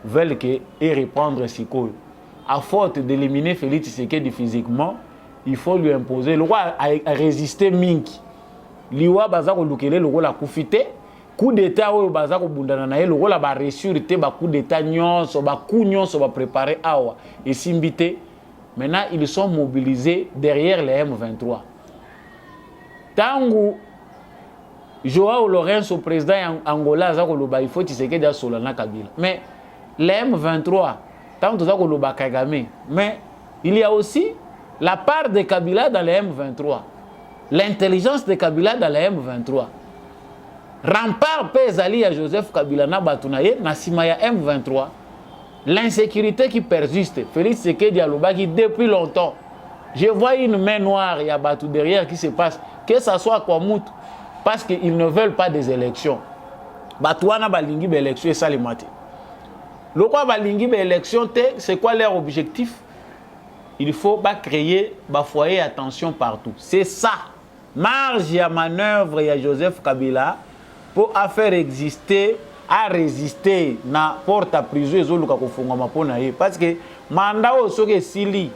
veulent que et reprendre Sikoyo. À faute d'éliminer Félix Tshisekedi physiquement, il faut lui imposer le roi a résisté Minki. Liwa bazako lukele le roi la kufité. Coup d'état au bazako bundana na le roi la ba ressurité ba coup d'état nyonso ba coup nyonso ba préparer awa et simbité. Maintenant ils sont mobilisés derrière les M23. Tangu Joao Lourenço président Angola zako loba il faut Tshisekedi a Solana Kabila. Mais les M23 tant que zako loba Kagame, mais il y a aussi la part de Kabila dans les M23. L'intelligence de Kabila dans les M23. Rempart Pezali à Joseph Kabila na batunaye na simaya M23. L'insécurité qui persiste. Félix Tshisekedi Alobaki depuis longtemps. Je vois une main noire, il y a Batou derrière qui se passe. Que ça soit Kwamout, parce qu'ils ne veulent pas des élections. Batouana balingi élection et salimati. Le quoi balingi élection, c'est quoi leur objectif? Il faut créer un foyer attention partout. C'est ça. Marge à manœuvre, il y a Joseph Kabila pour faire exister, à résister na porte à prison parce que mandat au soke sili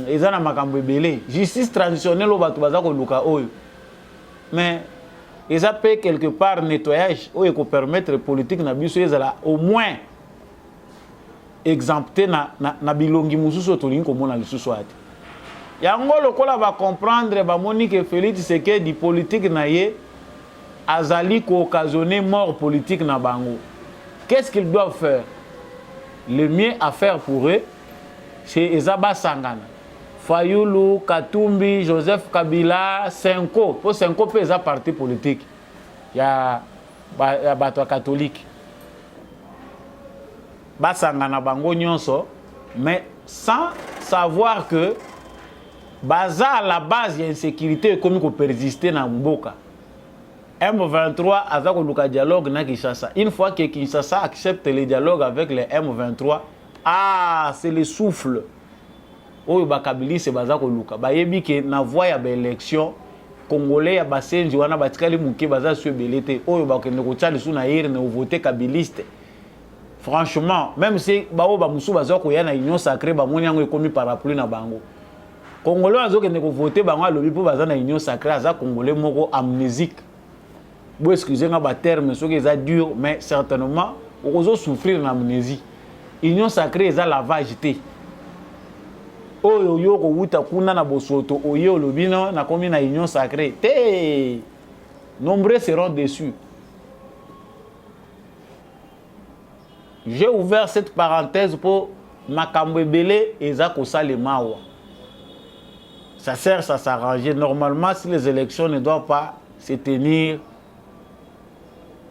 ezana makambo belé justice transitionnelle au batu bazako luka oyo mais ils a fait quelque part nettoyage oyo ko permettre politique na biso ezala au moins exempté na bilongi mususu tolingi komona lisusu ati yango lokola va comprendre ba moni que Félix Tshisekedi politique na ye azali ko occasionner mort politique na bango. Qu'est-ce qu'ils doivent faire? Le mieux à faire pour eux c'est Ezaba Sangana, Fayulu, Katumbi, Joseph Kabila, Senko. Pour Senko peut être parti politique. Il y a bato catholique. Basangana bango nyonso, mais sans savoir que baza à la base il y a une sécurité comme qu'on persister dans Mboka. M23 avec le dialogue na Kinshasa. Une fois que Kinshasa accepte le dialogue avec les M23, c'est le souffle. Oyo bakabili se baza ko luka. Ba yebi ke na voie ya élection congolais ya basenji wana batikali muke baza su belete. Oyo ba ke ndeko tshali suna yiri na voter kabiliste. Franchement, même si bao ba musu baza ko ya na union sacrée ba moni yango ekomi parapluie na bango. Congolais azo ke ndeko voter bango alobi po baza na union sacrée aza congolais moko amnésique. Bon, excusez-moi, le terme, c'est dur, mais certainement, on va souffrir d'amnésie. Union sacrée, c'est lavage. Oyo yo ko wuta kuna na bosoto, oyo lobino na komi na union sacrée. Nombreux seront déçus. J'ai ouvert cette parenthèse pour Makambo Belé et Zako Salemawa. Ça sert à s'arranger. Normalement, si les élections ne doivent pas se tenir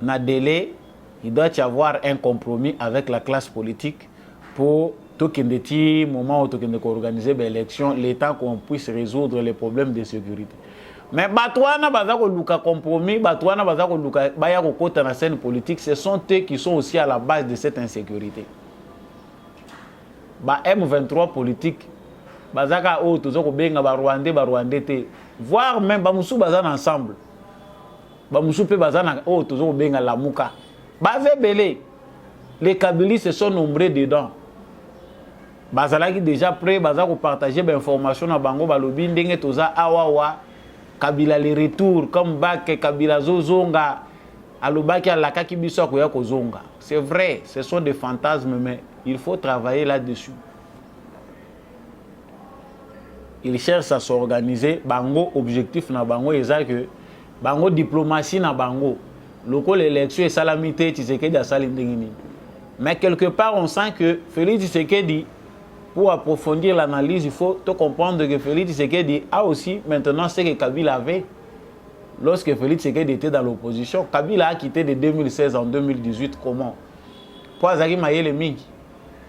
na délai, il doit y avoir un compromis avec la classe politique pour tokende moment où tokende organiser l'élection, le temps qu'on puisse résoudre les problèmes de sécurité. Mais Batouana Bazako Luka compromis, Batouana Bazako Luka Bayako Kota na scène politique, ce sont eux qui sont aussi à la base de cette insécurité. Ba M23 politique, Bazaka O Tozoko Benga Rwandais te, voire même Bamoussou Bazan ensemble. Bamoussou pe Bazan O Tozoko Benga Lamuka. Bazé Belé, les Kabylis se sont nombrés dedans. Bazalaki déjà prêt, Bazako partager l'information na Bango Balobi, Ndenge Toza Awawa. Kabila les retours comme Bak Kabila Zozonga alobaki alakaki biso akoya kozonga. C'est vrai, ce sont des fantasmes, mais il faut travailler là-dessus. Ils cherchent à s'organiser. Bango objectif na bango est que bango diplomatie na bango. Loko l'élection est salamité Tshisekedi a salindengini. Mais quelque part on sent que Félix Tshisekedi, pour approfondir l'analyse, il faut comprendre que Félix Tshisekedi a aussi maintenant ce que Kabila avait lorsque Félix Tshisekedi était dans l'opposition. Kabila a quitté de 2016 en 2018. Comment? Pour Azaki Mayele Mingi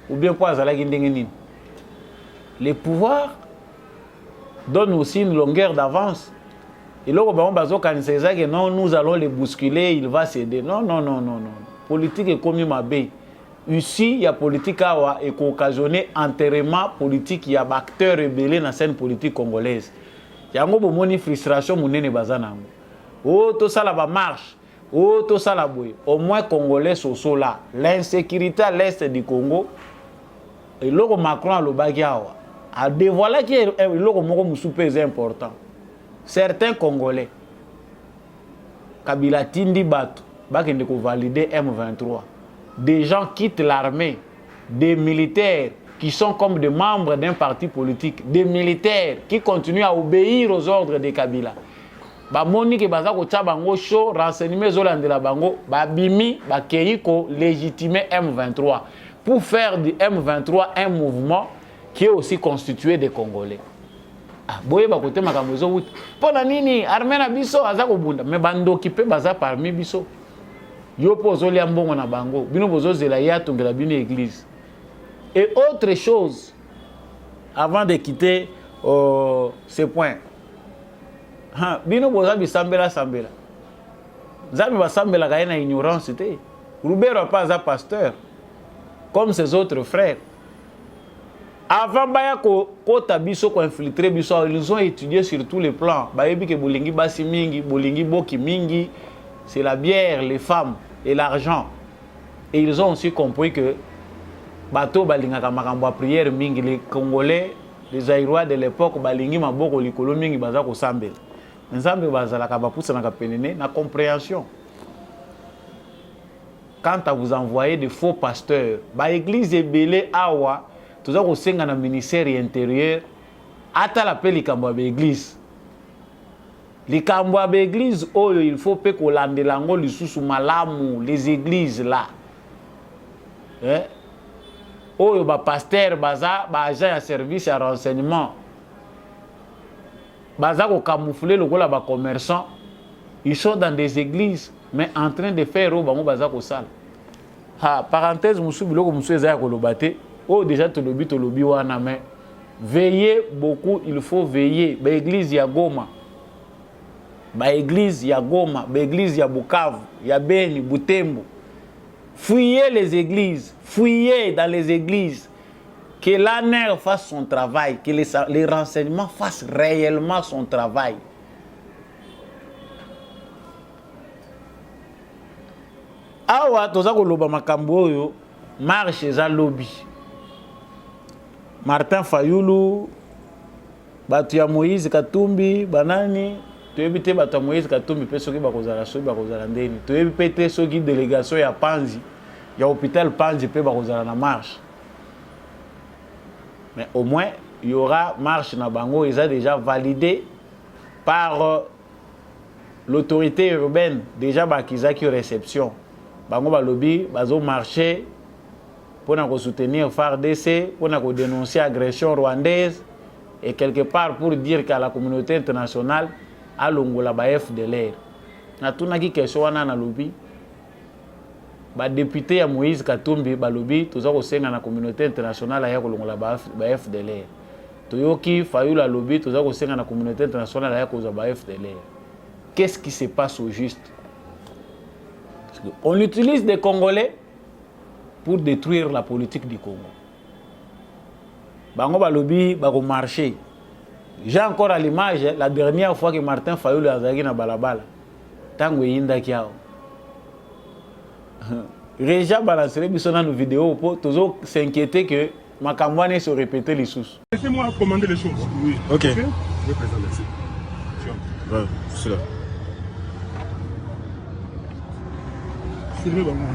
ou bien pour Azalaki Ndengenin. Les pouvoirs donnent aussi une longueur d'avance. Et là, non, nous allons les bousculer, il va céder. Non, non, non, non, non. Politique est comme ma baie. Ici, il y a politique et occasionné enterrement politique, il y a acteurs rebelles dans la scène politique congolaise. Il y a une frustration mounene bazanango. Oh, tout ça là va marche. Oh, tout ça là boy. Au moins congolais sont là. L'insécurité à l'est du Congo. Et là, Macron a le bagiawa a dévoilé que le important. Certains Congolais, Kabila Tindi Batu, bakende ko valider M23. Des gens quittent l'armée, des militaires qui sont comme des membres d'un parti politique, des militaires qui continuent à obéir aux ordres de Kabila. Ba Monique Bazako Tchabango Show, renseignement Zolandela Bango, ba Bimi, ba Keiko légitimer M23 pour faire du M23 un mouvement qui est aussi constitué des Congolais. Ah, boye ba côté makambozo wut. Pona nini armée na biso azako bunda, mais bando occupé baza parmi biso. Yo pozo li ambongo na bango, bino bozo zela ya tongela bino église. Et autre chose, avant de quitter ce point, bino boza bisambela sambela. Nzambe basambela ka na ignorance te. Rubero pas un pasteur comme ses autres frères. Avant baya ko tabiso ko infiltrer biso, ils ont étudié sur tous les plans. Bayebi ke bolingi basi mingi, bolingi boki mingi, c'est la bière, les femmes et l'argent. Et ils ont aussi compris que bato balingaka makambo a prière mingi, les Congolais, les Aïrois de l'époque balingi maboko likolo mingi baza ko sambela. Nzambe bazalaka bapusa na kapenene na compréhension. Quant à vous envoyer de faux pasteurs, ba église ebele awa tout ça au sein dans le ministère intérieur, ata la paix likambo l'église. Likambo l'église, oh il faut que qu'on lande lango lisusu malamu les églises là. Oh ba pasteur baza ba agent à service à renseignement. Baza ko camoufler le gola ba commerçant. Ils sont dans des églises mais en train de faire au bango baza ko sala. Ha parenthèse musu biloko musu ezaya ko lobate. Oh, déjà, tu lobby, wana, mais veillez beaucoup, il faut veiller. Ba église ya Goma, ba église ya Goma, ba église ya Bukavu, ya Beni, Butembo. Fouillez les églises, fouillez dans les églises. Que l'ANER fasse son travail, que les renseignements fassent réellement son travail. Awa, toza ko loba makambo oyo, marche za lobby. Martin Fayulu, batu ya Moïse Katumbi, banani, toyebi te batu ya Moïse Katumbi pe soki bakozala soki bakozala ndeni. Toyebi pe te soki délégation ya Panzi, ya hôpital Panzi pe bakozala na marche. Mais au moins, il y aura marche na bango, ils ont déjà validé par l'autorité urbaine, déjà bakizaki réception. Bango balobi, bazo marcher pour soutenir FARDC, pour dénoncer l'agression rwandaise et quelque part pour dire qu'à la communauté internationale, à l'Ongola FDLR. Na tunaki question wana na lobi. ba député ya Moïse Katumbi balobi toza ko senga na communauté internationale ya kolongola ba FDLR. Toyoki Fayulu lobby toza ko senga na communauté internationale ya koza ba FDLR. Qu'est-ce qui se passe au juste? On utilise des Congolais pour détruire la politique du Congo. Bango balobi bako marcher. J'ai encore à l'image la dernière fois que Martin Fayulu azaki na balabala. Tango yinda kiao. Réja balancé biso na nos vidéos pour toujours s'inquiéter que ma campagne se répéter les sous. Laissez-moi commander les choses. Oui. Ok. Je vais présenter ici. Ouais, c'est là.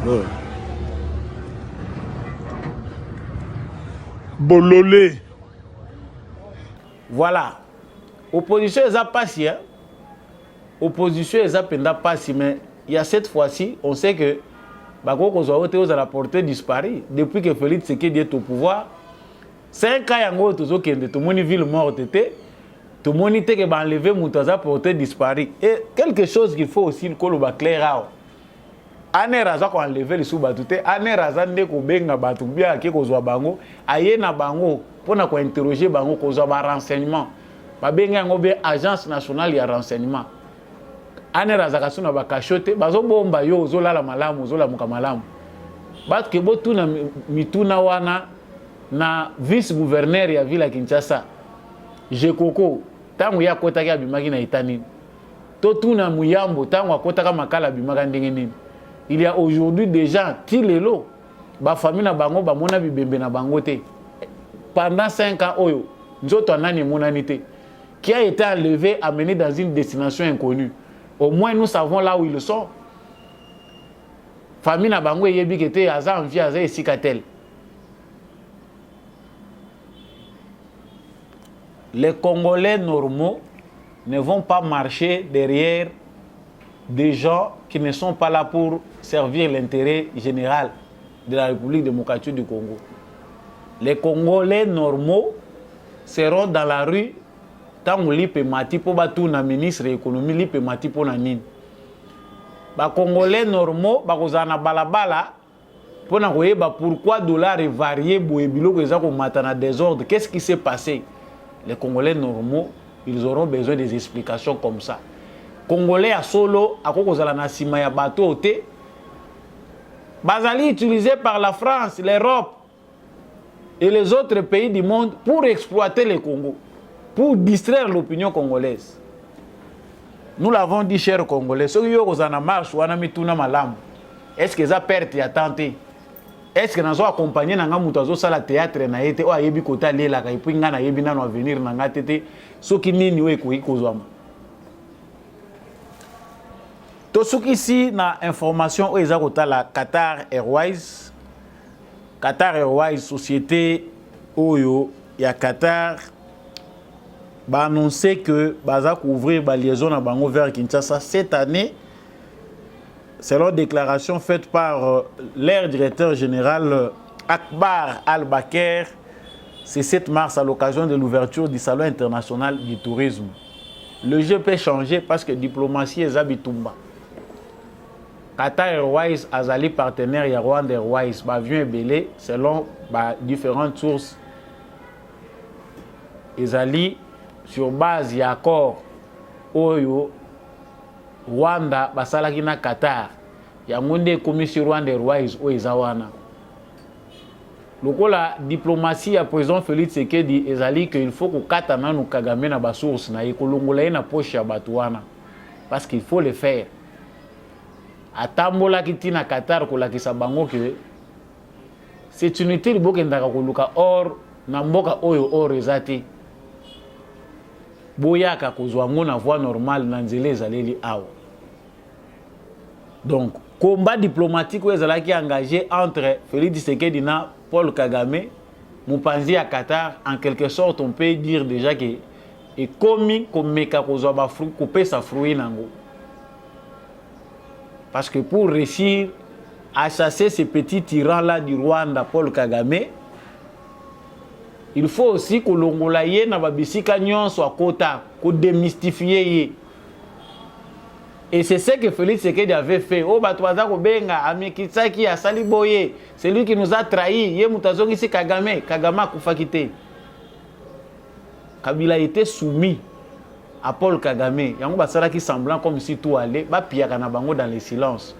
Ouais. Bololé. Voilà. Opposition est à passer. Hein? Opposition est à penda passer. Mais il y a cette fois-ci, on sait que Bako Kozoaote à la portée disparue. Depuis que Félix Tshisekedi est au pouvoir, 5 ans yango tozo kende tout moni ville morte tout moni te que ba enlever mutaza portée disparue. Et quelque chose qu'il faut aussi que le clair. Ane raza ko enlever les sous batute, ane raza nde ko benga batu bia ke ko zwa bango, aye na bango pona ko interroger bango ko zwa ba renseignement. Ba benga ngo be agence nationale ya renseignement. Ane raza ka suna ba kachote, bazo bomba yo zo la malamu, zo la muka malamu. Bat ke bo tuna mituna wana na vice gouverneur ya ville ya Kinshasa. Jekoko tangu ya kota ya bimaki na itani. To tuna muyambo tangu akota ka makala bimaka ndenge nini. Il y a aujourd'hui des gens, Tilelo, ba famille na bango, ba mona bibembe na bango te. Pendant 5 ans, oyo, nzoto anani monanité, qui a été enlevé, amené dans une destination inconnue. Au moins, nous savons là où ils sont. Famille na bango yebi kete aza en vie aza esikatel. Les Congolais normaux ne vont pas marcher derrière des gens qui ne sont pas là pour servir l'intérêt général de la République démocratique du Congo. Les Congolais normaux seront dans la rue tant que l'IP mati pour battre na ministre de l'économie, l'IP mati pour na nini. Les Congolais normaux, bakozana balabala pour na koyeba pourquoi dollar est varié boebilo que ça ko matana désordre. Qu'est-ce qui s'est passé? Les Congolais normaux, ils auront besoin des explications comme ça. Congolais à solo, à Kokozala na sima ya bateau te, bazali utilisé par la France, l'Europe et les autres pays du monde pour exploiter le Congo, pour distraire l'opinion congolaise. Nous l'avons dit, chers Congolais, ceux qui ont en marche ou en mituna malam, est-ce que ça perte ya tenté? Est-ce que nous avons accompagné dans le sala théâtre na été ou a yebi kota lela ka ipi nga na yebi na no venir na nga tete so ki nini we ko ikozwama. Tout ce qui ici na information où ils ont la Qatar Airways. Qatar Airways société Oyo ya Qatar ba annoncé que baza couvrir ba liaison na bango vers Kinshasa cette année selon déclaration faite par l'air directeur général Akbar Al-Bakr. C'est 7 mars à l'occasion de l'ouverture du Salon international du tourisme. Le jeu peut changer parce que diplomatie est Zabitumba. Qatar Airways azali partenaire ya Rwanda Airways avion ebele selon différentes sources. Ezali sur base ya accord oyo Rwanda basalaki na Qatar ya ngonde commission Rwanda Airways o ezawana. Lokola diplomatie ya président Félix Tshisekedi ezali que il faut ko kata na nu Kagame na ba source na ekolongola na poche ya batuana parce qu'il faut le faire. Atambola kitina Qatar ko lakisa bango que c'est inutile bokendaka koluka or na mboka oyo or ezati boyaka kozwa ngo na voie normale na nzela ezaleli awa. Donc combat diplomatique ezalaki engagé entre Félix Tshisekedi na Paul Kagame mopanzi à Qatar. En quelque sorte on peut dire déjà que et komi komeka kozwa ba fruit couper sa fruit nango. Parce que pour réussir à chasser ces petits tyrans-là du Rwanda, Paul Kagame, il faut aussi que l'ongolaye na babisika nyon soit kota, ko démystifier. Et c'est ce que Félix Tshisekedi avait fait. Oh, Batouaza Kobenga, Amikitsaki, Asali Boye, c'est lui qui nous a trahis. Yé Moutazong ici Kagame, Kagame a Koufakité. Kabila était soumis à Paul Kagame. Yango basala qui semblant comme si tout allait, ba piyaka na bango dans le silence.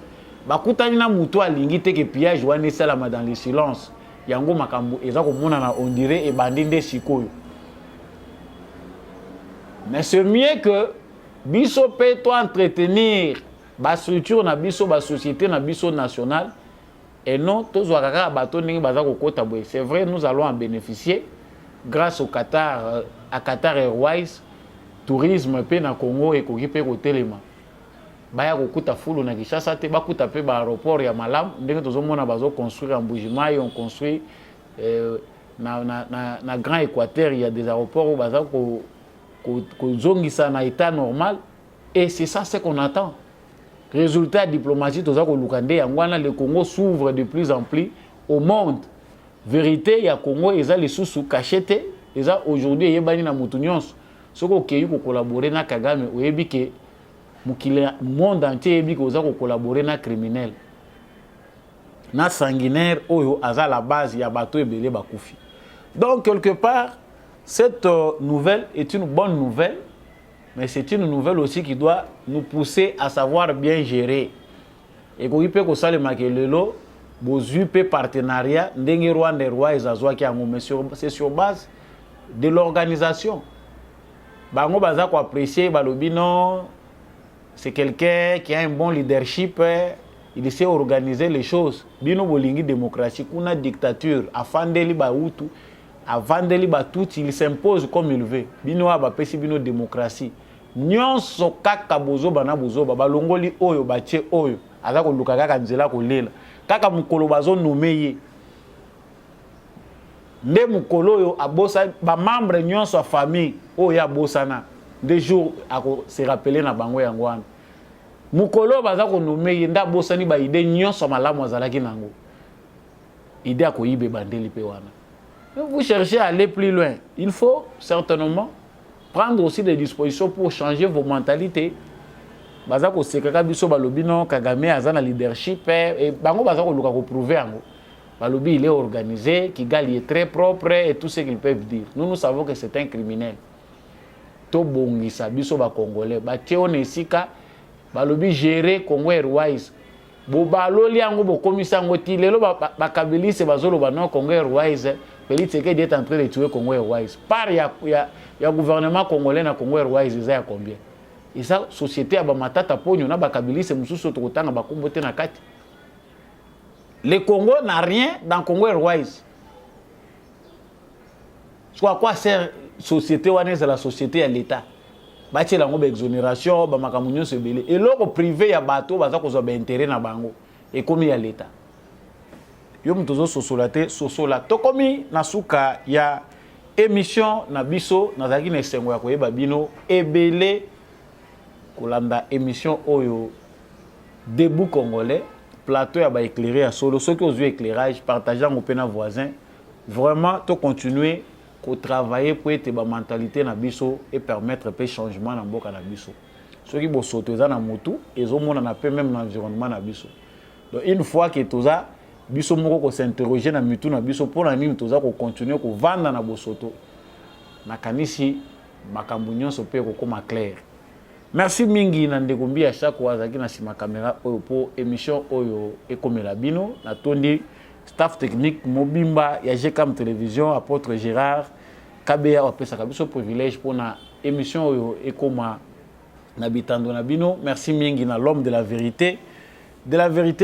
Ba kutani na muto alingi te que pillage wana salama dans le silence. Yango makambo eza ko mona na on dirait e bandinde sikoyo. Mais c'est mieux que biso peut toi entretenir ba structure na biso ba société na biso nationale et non tous wakaka bato ningi baza ko kota boye. C'est vrai, nous allons en bénéficier grâce au Qatar à Qatar Airways. Tourisme pe na Congo et koki pe ko telema. Baya ko kuta fulu na Kinshasa te ba kuta pe ba aéroport ya Malam ndenge tozomona bazo construire en Mbujimai, on construit na Grand Équateur, il y a des aéroports où baza ko zongisa na état normal et c'est ça ce qu'on attend. Résultat diplomatique toza ko lukande yangwana le Congo s'ouvre de plus en plus au monde. Vérité ya Congo eza les sous cachete, eza aujourd'hui yebani na mutu nyonso. Ce qui est collaborer avec Kagame, oyebi ke le monde entier yebi ko za ko collaborer na criminel. Na sanguinaire oyo aza la base ya bato ebele bakufi. Donc quelque part cette nouvelle est une bonne nouvelle, mais c'est une nouvelle aussi qui doit nous pousser à savoir bien gérer. Et ko ipe ko sale makelelo bozu pe partenariat ndenge Rwanda roi ezazwa ki ango, mais c'est sur base de l'organisation. Bango baza ko apprécier balobi non, c'est quelqu'un qui a un bon leadership, il sait organiser les choses. Bino bolingi démocratie kuna dictature afandeli ba utu avandeli ba tout, il s'impose comme il veut. Bino aba pesi bino démocratie. Nyonso kaka bozo bana bozo ba balongoli oyo batie oyo aza ko luka kaka nzela ko lela kaka mukolo bazo nomeye. Nde mukolo yo abosa ba membre nyonso a famille oyo abosana des jours ako se rappeler na bango yangwana mukolo baza ko nomeye nda bosani ba ide nyonso malamu azalaki nango ide ako yibe bandeli pe wana. Vous cherchez à aller plus loin, il faut certainement prendre aussi des dispositions pour changer vos mentalités. Baza ko sekaka biso balobi non Kagame azana leadership et bango baza ko luka ko prouver yango. Balobi il est organisé, Kigali est très propre et tout ce qu'ils peuvent dire. Nous savons que c'est un criminel. To bongisa biso ba Congolais, ba tione sika balobi gérer Congo Airways. Bo baloli yango bo komisa ngo ti lelo ba kabilise bazolo ba non Congo Airways. Félix Tshisekedi est en train de tuer Congo Airways. Par ya gouvernement congolais na Congo Airways ils a combien? Et ça société ba matata ponyo na ba kabilise mususu to kotanga ba kombote na kati. Le Congo n'a rien dans Congo Airways. Soit quoi sert société wana c'est la société à l'état. Bati la ngobe exonération ba makamunyo se belé. Et loko privé ya bato baza ko zo ba intérêt na bango et comme ya l'état. Yo mtozo sosolate sosola tokomi na suka ya émission na biso nazaki na esengo ya koyeba bino ebele kolanda émission oyo Debout Congolais plateau ya ba éclairé à solo ceux qui ont vu éclairage partageant au pena voisin vraiment to continuer ko travailler pour être ba mentalité na biso et permettre pe changement na mboka na biso ceux qui bo sauter za na motu ezomona na pe même dans environnement na biso. Donc une fois que toza biso moko ko s'interroger na mitu na biso pour na nini toza ko continuer ko vanda na bosoto na kanisi makambo nyonso pe ko koma clair. Merci mingi na ndeko mbi à chaque wazaki na sima caméra oyo pour émission oyo ekomela bino na tondi staff technique mobimba ya GCAM télévision apôtre Gérard Kabea opesa kabiso privilège pour na émission oyo ekoma na bitando na bino. Merci mingi na l'homme de la vérité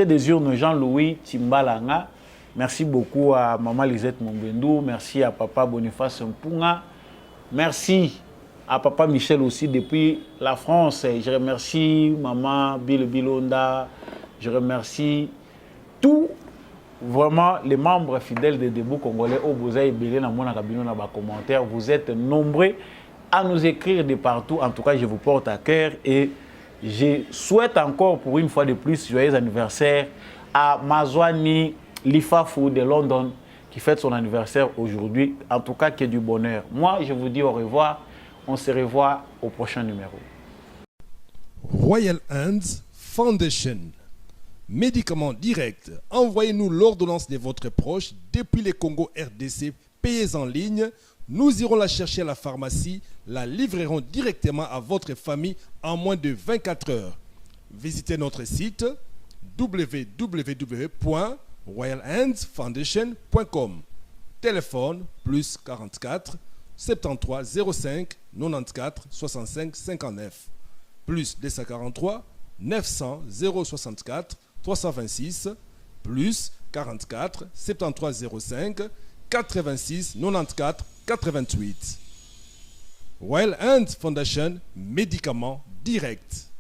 des urnes Jean-Louis Timbalanga. Merci beaucoup à maman Lisette Mombendou, merci à papa Boniface Mpunga. Merci à papa Michel aussi depuis la France. Je remercie maman Bilonda. Je remercie tous vraiment les membres fidèles de Debout Congolais au Boza et Belé dans mon cabine dans les commentaires. Vous êtes nombreux à nous écrire de partout. En tout cas, je vous porte à cœur et je souhaite encore pour une fois de plus joyeux anniversaire à Mazwani Lifafu de London qui fête son anniversaire aujourd'hui. En tout cas, qu'il y ait du bonheur. Moi, je vous dis au revoir. On se revoit au prochain numéro. Royal Hands Foundation. Médicaments directs. Envoyez-nous l'ordonnance de votre proche depuis le Congo RDC. Payez en ligne. Nous irons la chercher à la pharmacie. La livrerons directement à votre famille en moins de 24 heures. Visitez notre site www.royalhandsfoundation.com. Téléphone plus 44 73 05 94 65 59 plus 243 900 064 326 plus 44 73 05 86 94 88. Royal Hands Foundation, médicaments directs.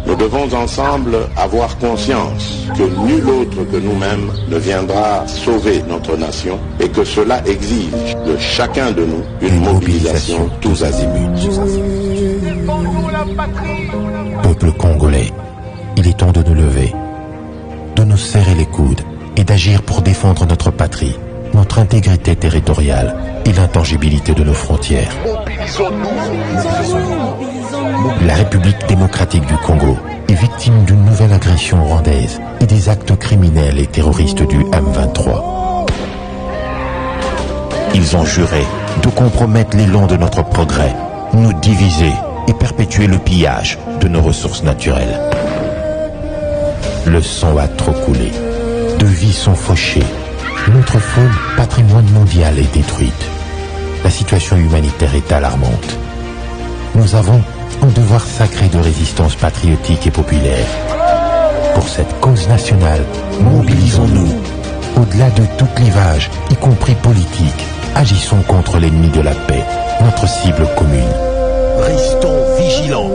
Nous devons ensemble avoir conscience que nul autre que nous-mêmes ne viendra sauver notre nation et que cela exige de chacun de nous une mobilisation tous azimuts. Peuple congolais, il est temps de nous lever, de nous serrer les coudes et d'agir pour défendre notre patrie, notre intégrité territoriale et l'intangibilité de nos frontières. La République démocratique du Congo est victime d'une nouvelle agression rwandaise et des actes criminels et terroristes du M23. Ils ont juré de compromettre l'élan de notre progrès, nous diviser et perpétuer le pillage de nos ressources naturelles. Le sang a trop coulé, de vies sont fauchées, notre faune, patrimoine mondial, est détruite. La situation humanitaire est alarmante. Nous avons un devoir sacré de résistance patriotique et populaire. Pour cette cause nationale, mobilisons-nous. Au-delà de tout clivage, y compris politique, agissons contre l'ennemi de la paix, notre cible commune. Restons vigilants.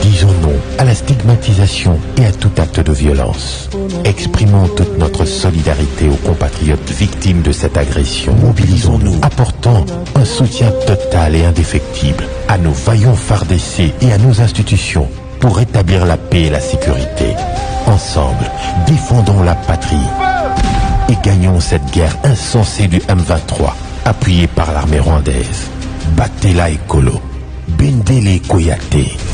Disons non à la stigmatisation et à tout acte de violence. Exprimons toute notre solidarité aux compatriotes victimes de cette agression. Mobilisons-nous, apportant un soutien total et indéfectible à nos vaillants FARDC et à nos institutions pour rétablir la paix et la sécurité. Ensemble, défendons la patrie et gagnons cette guerre insensée du M23, appuyée par l'armée rwandaise. Battez-la écolo, Bendele Koyate.